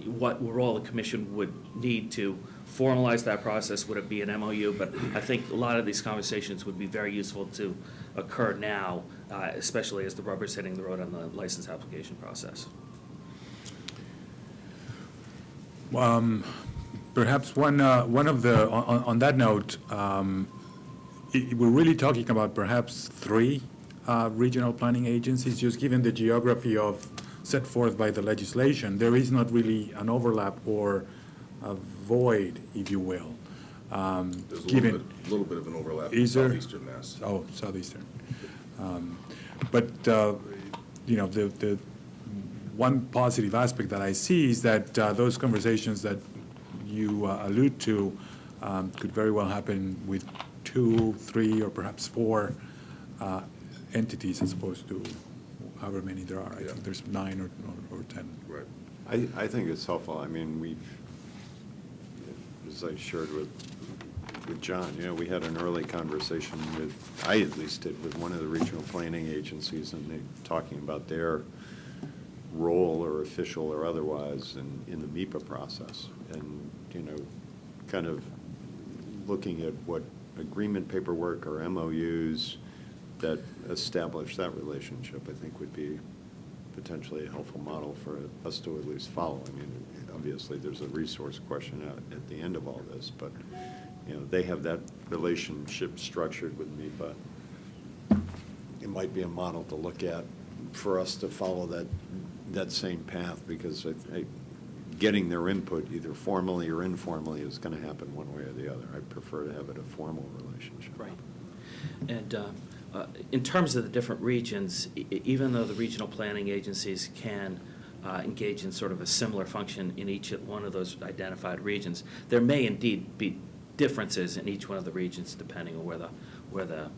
what role the commission would need to formalize that process? Would it be an MOU? But I think a lot of these conversations would be very useful to occur now, especially as the rubber's hitting the road on the license application process.
Perhaps one of the, on that note, we're really talking about perhaps 3 regional planning agencies, just given the geography of set forth by the legislation. There is not really an overlap or a void, if you will.
There's a little bit of an overlap in
Is there?
southeastern Mass.
Oh, southeastern. But the one positive aspect that I see is that those conversations that you allude to could very well happen with 2, 3, or perhaps 4 entities as opposed to however many there are. I think there's 9 or 10.
Right.
I think it's helpful. I mean, we've, as I shared with John, we had an early conversation with, I at least did, with one of the regional planning agencies, and they talking about their role or official or otherwise in the MIPA process. And, kind of looking at what agreement paperwork or MOUs that establish that relationship, I think would be potentially a helpful model for us to at least follow. I mean, obviously, there's a resource question at the end of all this, but, they have that relationship structured with MIPA. It might be a model to look at for us to follow that same path, because getting their input, either formally or informally, is going to happen one way or the other. I prefer to have it a formal relationship.
Right. And in terms of the different regions, even though the regional planning agencies can engage in sort of a similar function in each one of those identified regions, there may indeed be differences in each one of the regions depending on where the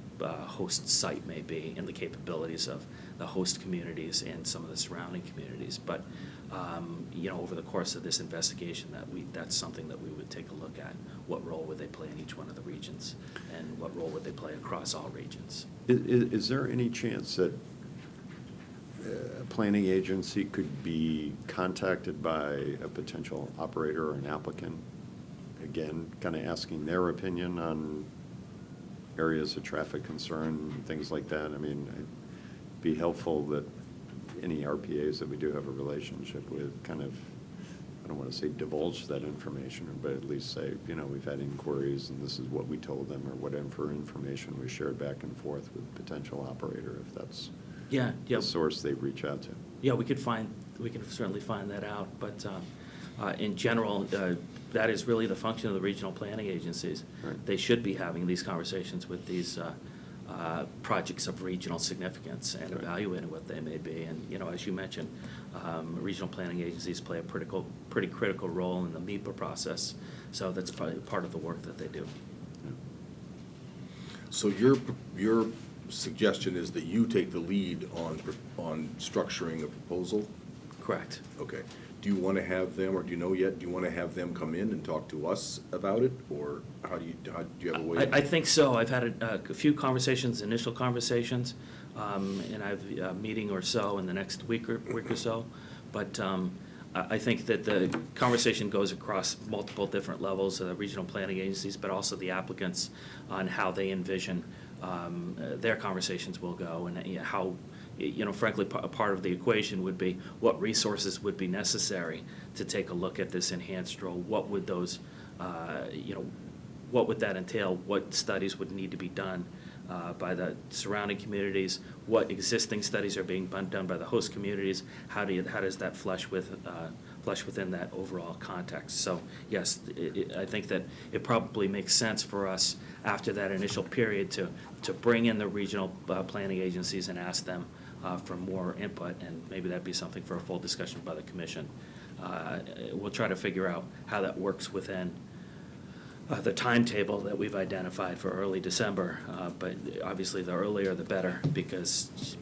host site may be and the capabilities of the host communities and some of the surrounding communities. But over the course of this investigation, that's something that we would take a look at. What role would would they play in each one of the regions, and what role would they play across all regions.
Is there any chance that a planning agency could be contacted by a potential operator or an applicant? Again, kind of asking their opinion on areas of traffic concern, things like that. I mean, it'd be helpful that any RPAs that we do have a relationship with kind of, I don't want to say divulge that information, but at least say, we've had inquiries and this is what we told them, or whatever information we shared back and forth with potential operator, if that's
Yeah, yeah.
the source they reach out to.
Yeah, we could certainly find that out, but in general, that is really the function of the regional planning agencies.
Right.
They should be having these conversations with these projects of regional significance and
Right.
evaluating what they may be. And, as you mentioned, regional planning agencies play a pretty critical role in the MEPA process, so that's probably part of the work that they do.
So your suggestion is that you take the lead on structuring a proposal?
Correct.
Okay. Do you want to have them, or do you know yet, do you want to have them come in and talk to us about it? Or do you have a way?
I think so. I've had a few conversations, initial conversations, and I have a meeting or so in the next week or so. But I think that the conversation goes across multiple different levels of the regional planning agencies, but also the applicants on how they envision their conversations will go, and how, frankly, a part of the equation would be what resources would be necessary to take a look at this enhanced role. What would those, what would that entail? What studies would need to be done by the surrounding communities? What existing studies are being done by the host communities? How does that flush within that overall context? So yes, I think that it probably makes sense for us after that initial period to bring in the regional planning agencies and ask them for more input, and maybe that'd be something for a full discussion by the commission. We'll try to figure out how that works within the timetable that we've identified for early December, but obviously the earlier the better, because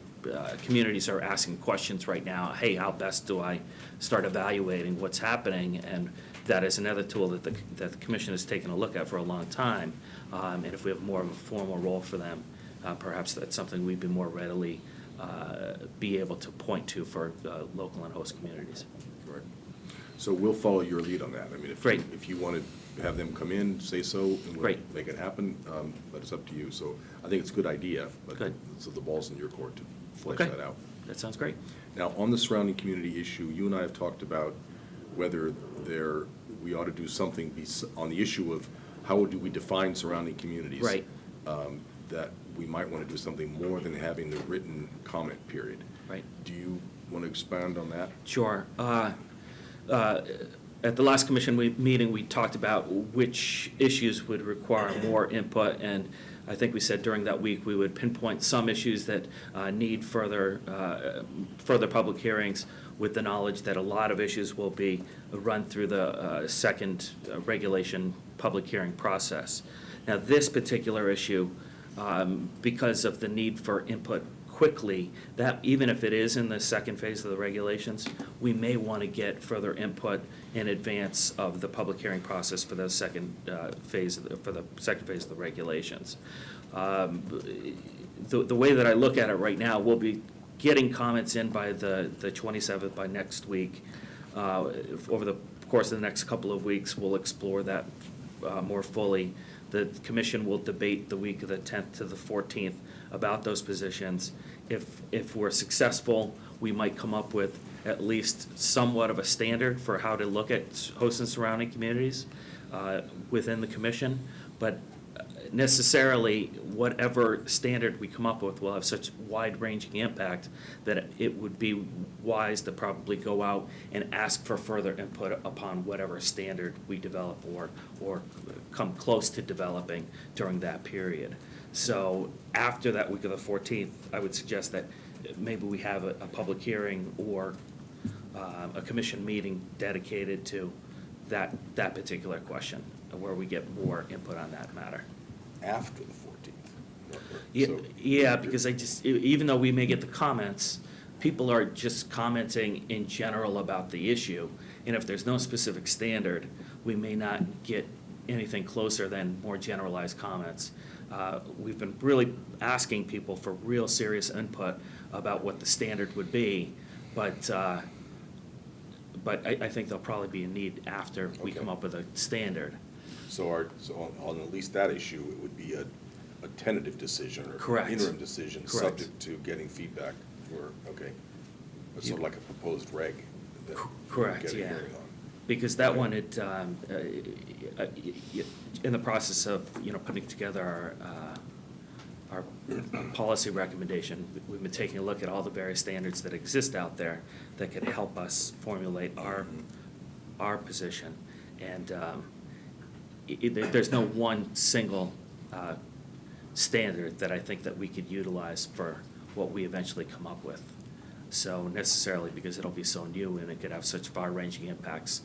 communities are asking questions right now. Hey, how best do I start evaluating what's happening? And that is another tool that the commission has taken a look at for a long time. And if we have more of a formal role for them, perhaps that's something we'd be more readily be able to point to for local and host communities.
Right. So we'll follow your lead on that. I mean,
Great.
if you want to have them come in, say so, and we'll
Great.
make it happen, but it's up to you. So I think it's a good idea, but
Good.
so the ball's in your court to flesh
Okay.
that out.
That sounds great.
Now, on the surrounding community issue, you and I have talked about whether we ought to do something on the issue of how do we define surrounding communities.
Right.
That we might want to do something more than having the written comment period.
Right.
Do you want to expand on that?
Sure. At the last commission meeting, we talked about which issues would require more input, and I think we said during that week we would pinpoint some issues that need further public hearings, with the knowledge that a lot of issues will be run through the second regulation public hearing process. Now, this particular issue, because of the need for input quickly, that even if it is in the second phase of the regulations, we may want to get further input in advance of the public hearing process for the second phase of the regulations. The way that I look at it right now, we'll be getting comments in by the 27th, by next week. Over the course of the next couple of weeks, we'll explore that more fully. The commission will debate the week of the 10th to the 14th about those positions. If we're successful, we might come up with at least somewhat of a standard for how to look at host and surrounding communities within the commission. But necessarily, whatever standard we come up with will have such wide-ranging impact that it would be wise to probably go out and ask for further input upon whatever standard we develop or come close to developing during that period. So after that week of the 14th, I would suggest that maybe we have a public hearing or a commission meeting dedicated to that particular question, where we get more input on that matter.
After the 14th?
Yeah,
So-
yeah, because even though we may get the comments, people are just commenting in general about the issue, and if there's no specific standard, we may not get anything closer than more generalized comments. We've been really asking people for real serious input about what the standard would be, but I think there'll probably be a need after we come
Okay.
up with a standard.
So on at least that issue, it would be a tentative decision or
Correct.
interim decision,
Correct.
subject to getting feedback for, okay. It's sort of like a proposed reg that we
Correct,
get a
yeah.
hearing on.
Because that one, in the process of, putting together our policy recommendation, we've been taking a look at all the various standards that exist out there that could help us formulate our position. And there's no one single standard that I think that we could utilize for what we eventually come up with. So necessarily, because it'll be so new and it could have such far-ranging impacts,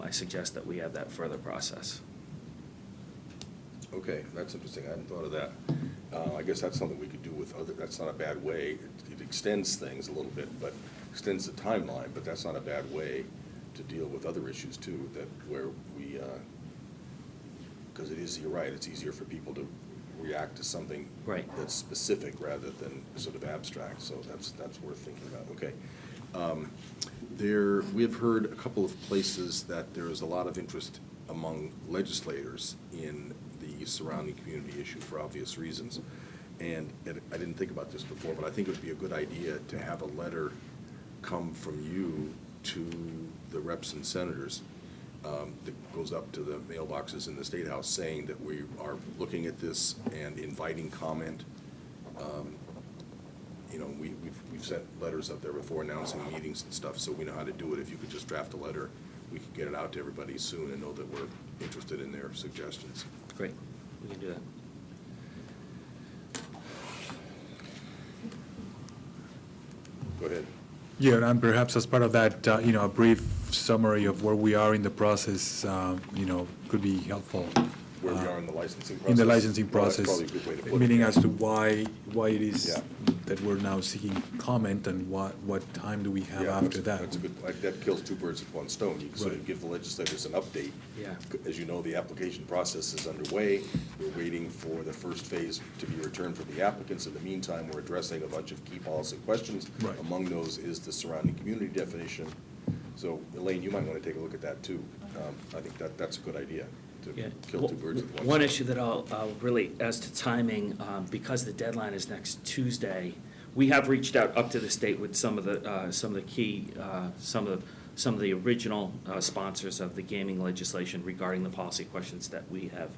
I suggest that we have that further process.
Okay, that's interesting, I hadn't thought of that. I guess that's something we could do with other, that's not a bad way. It extends things a little bit, but extends the timeline, but that's not a bad way to deal with other issues too, that where we, because it is, you're right, it's easier for people to react to something
Right.
that's specific rather than sort of abstract, so that's worth thinking about, okay. We have heard a couple of places that there is a lot of interest among legislators in the surrounding community issue for obvious reasons. And I didn't think about this before, but I think it would be a good idea to have a letter come from you to the reps and senators that goes up to the mailboxes in the State House saying that we are looking at this and inviting comment. We've sent letters up there before announcing meetings and stuff, so we know how to do it. If you could just draft a letter, we could get it out to everybody soon and know that we're interested in their suggestions.
Great, we can do that.
Go ahead.
Yeah, and perhaps as part of that, a brief summary of where we are in the process, could be helpful.
Where we are in the licensing process?
In the licensing
Well, that's
process,
probably a good way to put it.
meaning as to why it is
Yeah.
that we're now seeking comment and what time do we have
Yeah,
after
that's-
that?
That's a good, that kills two birds with one stone. You can sort of
Right.
give the legislators an update.
Yeah.
As you know, the application process is underway. We're waiting for the first phase to be returned from the applicants. In the meantime, we're addressing a bunch of key policy questions.
Right.
Among those is the surrounding community definition. So Elaine, you might want to take a look at that too. I think that's a good idea, to
Yeah.
kill two birds with one stone.
One issue that I'll really, as to timing, because the deadline is next Tuesday, we have reached out up to the state with some of the key, some of the original sponsors of the gaming legislation regarding the policy questions that we have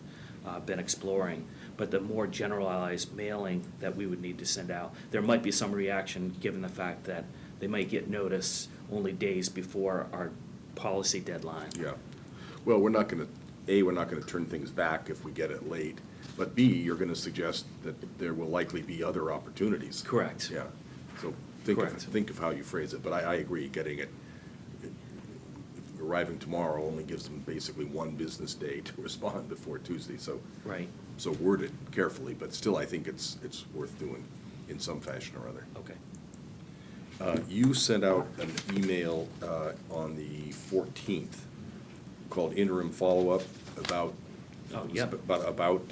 been exploring. But the more generalized mailing that we would need to send out, there might be some reaction, given the fact that they might get notice only days before our policy deadline.
Yeah. Well, we're not going to turn things back if we get it late. But B, you're going to suggest that there will likely be other opportunities.
Correct.
Yeah. So
Correct.
think of how you phrase it. But I agree, getting it, arriving tomorrow only gives them basically one business day to respond before Tuesday. So
Right,
so word it carefully, but still, I think it's worth doing in some fashion or other.
okay.
You sent out an email on the 14th called interim follow-up about,
Oh, yep.
about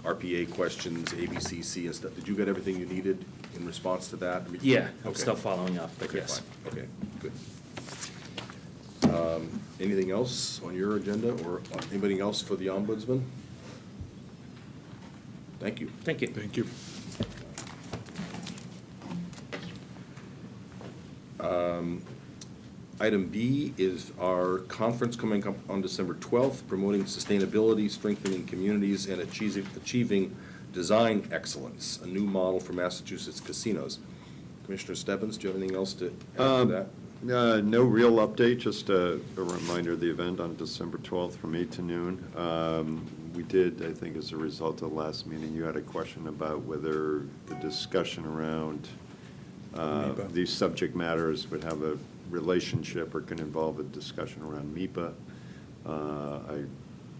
RPA questions, ABCC and stuff. Did you get everything you needed in response to that?
Yeah, I'm
Okay.
still following up, but
Okay,
yes.
fine. Okay, good. Anything else on your agenda or anybody else for the ombudsman? Thank you.
Thank you.
Thank you.
Item B is our conference coming up on December 12th, promoting sustainability, strengthening communities, and achieving design excellence, a new model for Massachusetts casinos. Commissioner Stebbins, do you have anything else to add to that?
No real update, just a reminder of the event on December 12th from 8 to noon. We did, I think as a result of the last meeting, you had a question about whether the discussion around
MIPA.
these subject matters would have a relationship or can involve a discussion around MIPA. I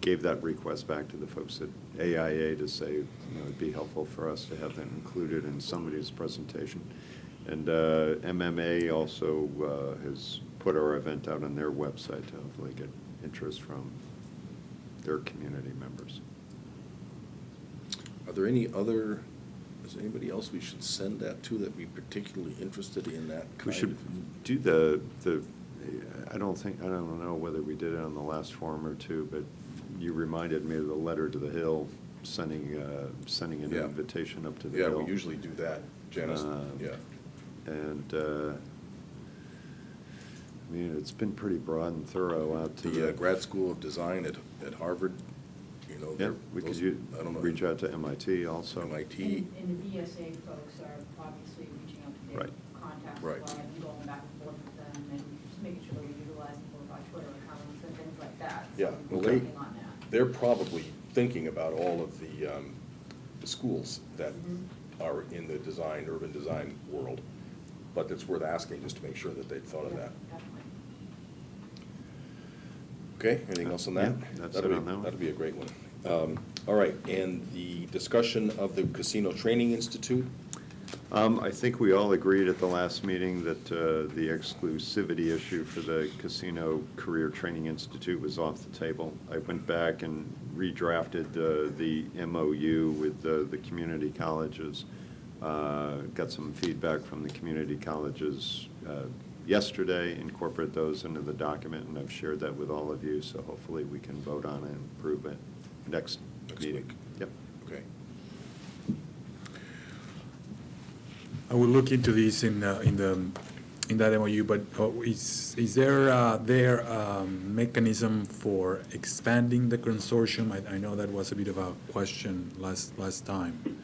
gave that request back to the folks at AIA to say, it'd be helpful for us to have that included in somebody's presentation. And MMA also has put our event out on their website to hopefully get interest from their community members.
Is there anybody else we should send that to that be particularly interested in that
We
kind
should
of?
do I don't know whether we did it on the last forum or two, but you reminded me of the letter to the Hill, sending an
Yeah.
invitation up to the
Yeah,
Hill.
we usually do that, Janice, yeah.
And, I mean, it's been pretty broad and thorough out to
The Grad School of Design at Harvard, you know.
Yeah, we could
I don't know.
reach out to MIT also.
MIT,
And the BSA folks are obviously reaching out to their
Right.
contacts,
Right.
and going back and forth with them, and just making sure we're utilizing both our Twitter accounts and things like that. So
Yeah,
we're
well,
working on that.
they're probably thinking about all of the schools that are in the urban design world. But it's worth asking just to make sure that they'd thought of that.
Definitely.
Okay, anything else on that?
Yeah, that's
That'll
it
be-
on that one.
That'll be a great one. All right, and the discussion of the Casino Training Institute?
I think we all agreed at the last meeting that the exclusivity issue for the Casino Career Training Institute was off the table. I went back and redrafted the MOU with the community colleges. Got some feedback from the community colleges yesterday, incorporate those into the document, and I've shared that with all of you, so hopefully we can vote on it and approve it next meeting.
Week.
Yep.
Okay.
I will look into this in that MOU, but is there mechanism for expanding the consortium? I know that was a bit of a question last time.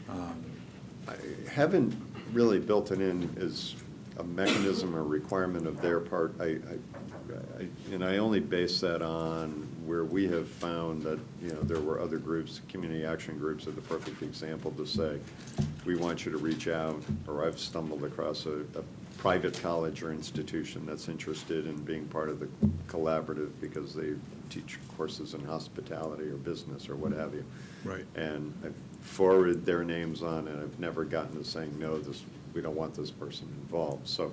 I haven't really built it in as a mechanism or requirement of their part. And I only base that on where we have found that, you know, there were other groups, community action groups are the perfect example to say, we want you to reach out, or I've stumbled across a private college or institution that's interested in being part of the collaborative because they teach courses in hospitality or business or what have you.
Right.
And I've forwarded their names on, and I've never gotten to saying, no, we don't want this person involved. So,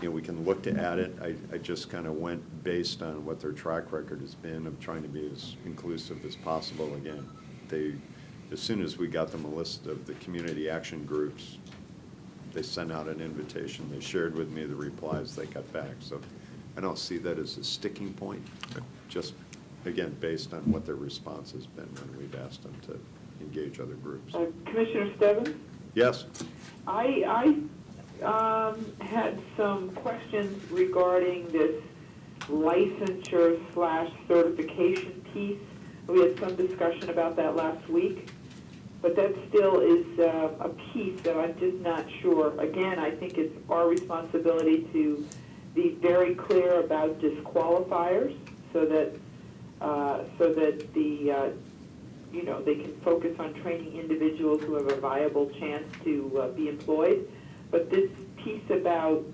you know, we can look to add it. I just kind of went based on what their track record has been of trying to be as inclusive as possible. Again, as soon as we got them a list of the community action groups, they sent out an invitation. They shared with me the replies they got back. So I don't see that as a sticking point, just, again, based on what their response has been when we've asked them to engage other groups.
Commissioner Stebbins?
Yes?
I had some questions regarding this licensure / certification piece. We had some discussion about that last week, but that still is a piece that I'm just not sure. Again, I think it's our responsibility to be very clear about disqualifiers so that they can focus on training individuals who have a viable chance to be employed. But this piece about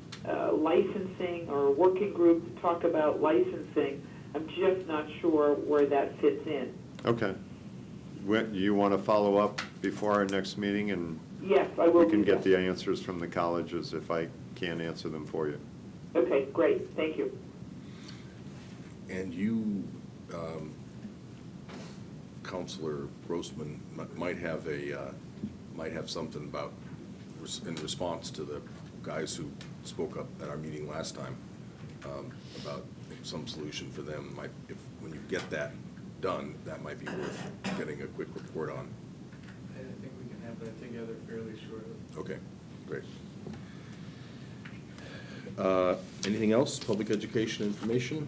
licensing or working group to talk about licensing, I'm just not sure where that fits in.
Okay. You want to follow up before our next meeting, and
Yes, I will
we can
do
get
that.
the answers from the colleges if I can't answer them for you.
Okay, great, thank you.
And you, Counselor Grossman, might have something about, in response to the guys who spoke up at our meeting last time, about some solution for them. When you get that done, that might be worth getting a quick report on.
I think we can have that together fairly shortly.
Okay, great. Anything else? Public education information?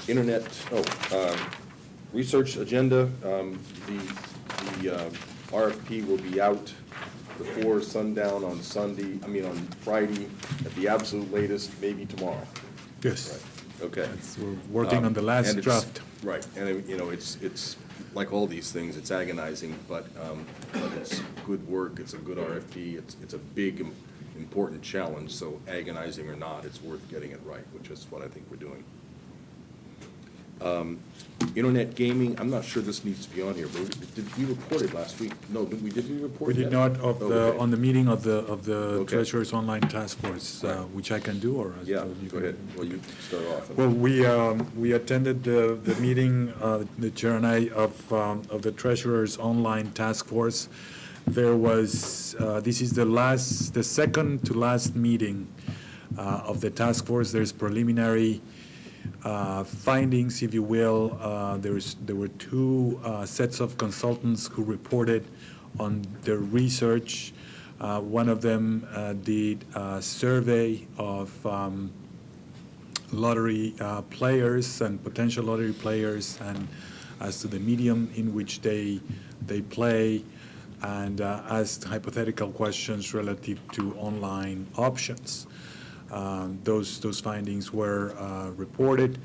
Internet, research agenda. The RFP will be out before sundown on on Friday, at the absolute latest, maybe tomorrow.
Yes.
Right, okay.
We're working on the last
And it's-
draft.
Right, and, you know, it's, like all these things, it's agonizing, but it's good work, it's a good RFP, it's a big, important challenge, so agonizing or not, it's worth getting it right, which is what I think we're doing. Internet gaming, I'm not sure this needs to be on here, but did we report it last week? No, did we report
We
that?
did not of
Oh,
the,
okay.
on the meeting of the
Okay.
Treasurers Online Task Force,
Right.
which I can do, or?
Yeah,
you
go
can-
ahead. Well, you start off.
Well, we attended the meeting, the chair and I, of the Treasurers Online Task Force. There was, this is the second to last meeting of the task force. There's preliminary findings, if you will. There were two sets of consultants who reported on their research. One of them did a survey of lottery players and potential lottery players, and as to the medium in which they play, and asked hypothetical questions relative to online options. Those findings were reported,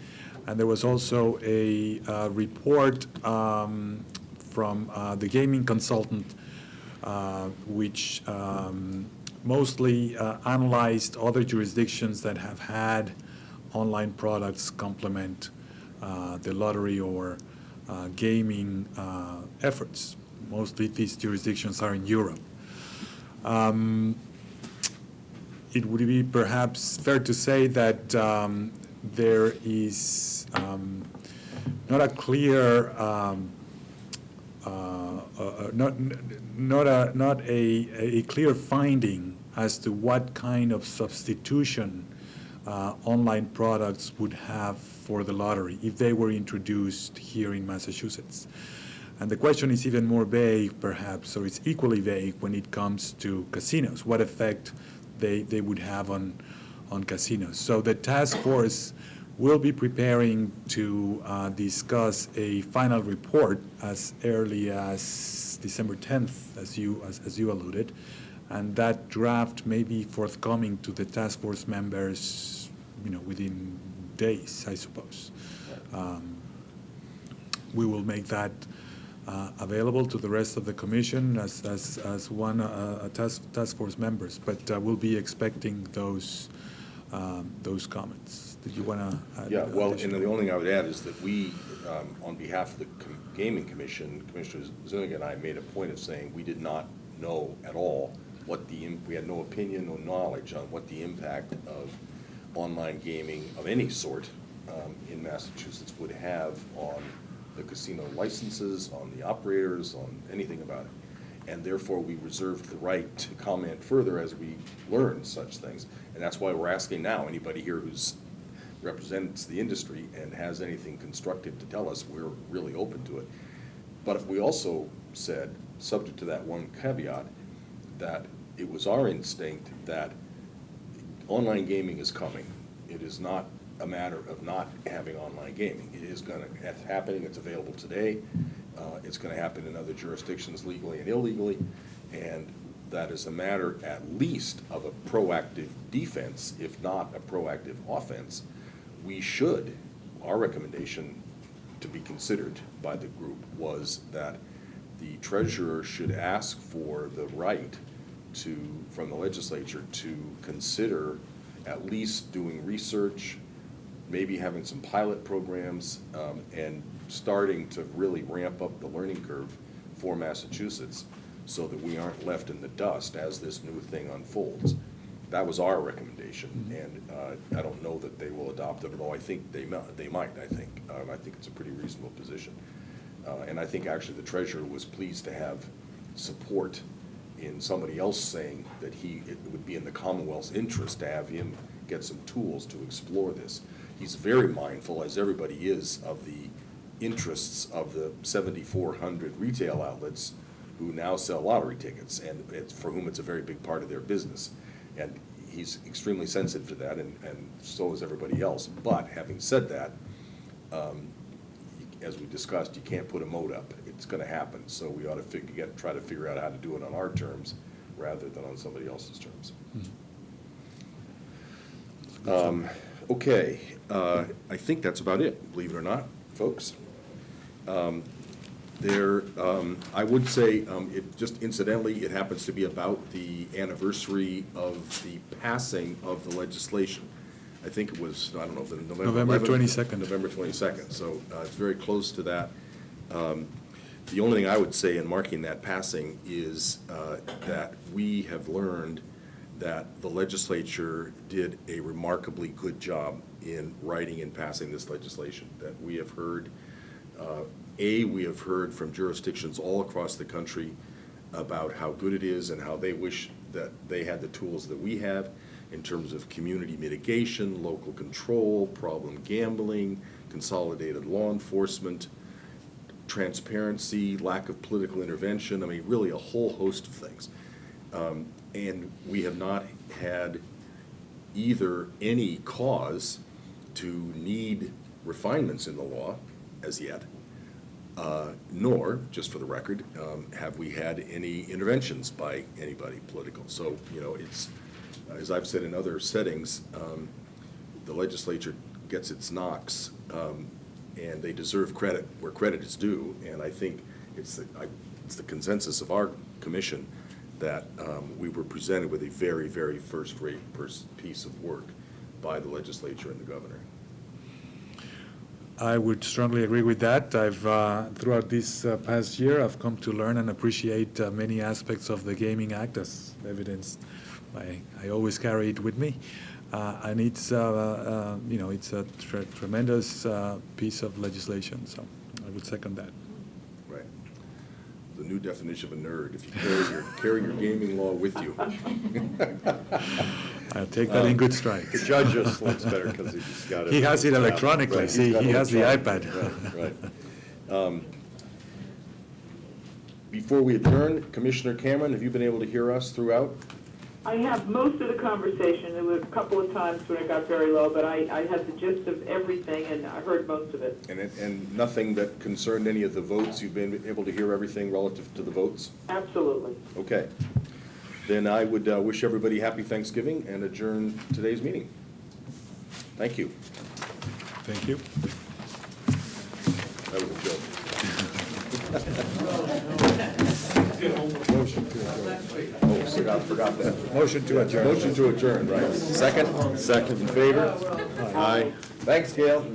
and there was also a report from the gaming consultant, which mostly analyzed other jurisdictions that have had online products complement the lottery or gaming efforts. Mostly these jurisdictions are in Europe. It would be perhaps fair to say that there is not a clear, not a clear finding as to what kind of substitution online products would have for the lottery if they were introduced here in Massachusetts. And the question is even more vague, perhaps, or it's equally vague when it comes to casinos, what effect they would have on casinos. So the task force will be preparing to discuss a final report as early as December 10th, as you alluded, and that draft may be forthcoming to the task force members, within days, I suppose. We will make that available to the rest of the commission as one task force members, but we'll be expecting those comments. Did you want to add?
Yeah, well, and the only thing I would add is that we, on behalf of the Gaming Commission, Commissioner Zuniga and I made a point of saying we did not know at all we had no opinion, no knowledge on what the impact of online gaming of any sort in Massachusetts would have on the casino licenses, on the operators, on anything about it. And therefore, we reserved the right to comment further as we learn such things. And that's why we're asking now, anybody here who's represents the industry and has anything constructive to tell us, we're really open to it. But we also said, subject to that one caveat, that it was our instinct that online gaming is coming. It is not a matter of not having online gaming. It is it's happening, it's available today. It's going to happen in other jurisdictions legally and illegally. And that is a matter at least of a proactive defense, if not a proactive offense. We should, our recommendation to be considered by the group was that the treasurer should ask for the right from the legislature to consider at least doing research, maybe having some pilot programs, and starting to really ramp up the learning curve for Massachusetts so that we aren't left in the dust as this new thing unfolds. That was our recommendation, and I don't know that they will adopt it, although I think they might, I think. I think it's a pretty reasonable position. And I think actually the treasurer was pleased to have support in somebody else saying that it would be in the Commonwealth's interest to have him get some tools to explore this. He's very mindful, as everybody is, of the interests of the 7,400 retail outlets who now sell lottery tickets, and for whom it's a very big part of their business. And he's extremely sensitive to that, and so is everybody else. But having said that, as we discussed, you can't put a moat up. It's going to happen, so we ought to try to figure out how to do it on our terms rather than on somebody else's terms. Okay, I think that's about it, believe it or not, folks. I would say, just incidentally, it happens to be about the anniversary of the passing of the legislation. I think it was, I don't know, if it was
November
11th,
22nd.
November 22nd, so it's very close to that. The only thing I would say in marking that passing is that we have learned that the legislature did a remarkably good job in writing and passing this legislation, that we have heard, we have heard from jurisdictions all across the country about how good it is and how they wish that they had the tools that we have in terms of community mitigation, local control, problem gambling, consolidated law enforcement, transparency, lack of political intervention, I mean, really a whole host of things. And we have not had either any cause to need refinements in the law as yet, nor, just for the record, have we had any interventions by anybody political. So, you know, it's, as I've said in other settings, the legislature gets its knocks, and they deserve credit where credit is due. And I think it's the consensus of our commission that we were presented with a very, very first-rate piece of work by the legislature and the governor.
I would strongly agree with that. I've, throughout this past year, I've come to learn and appreciate many aspects of the Gaming Act, as evidenced by, I always carry it with me. And it's, you know, it's a tremendous piece of legislation, so I would second that.
Right. The new definition of a nerd, if you carry your gaming law with you.
I'll take that in good stride.
The judge just looks better because he's got it.
He has it electronically,
Right,
see,
he's got
he has the
electronic.
iPad.
Right. Before we adjourn, Commissioner Cameron, have you been able to hear us throughout?
I have most of the conversation. There were a couple of times when it got very low, but I had the gist of everything, and I heard most of it.
And nothing that concerned any of the votes? You've been able to hear everything relative to the votes?
Absolutely.
Okay. Then I would wish everybody happy Thanksgiving and adjourn today's meeting. Thank you.
Thank you.
That was a joke. Forgot that.
Motion to adjourn.
Motion to adjourn, right. Second? Second. In favor? Aye. Thanks, Gail.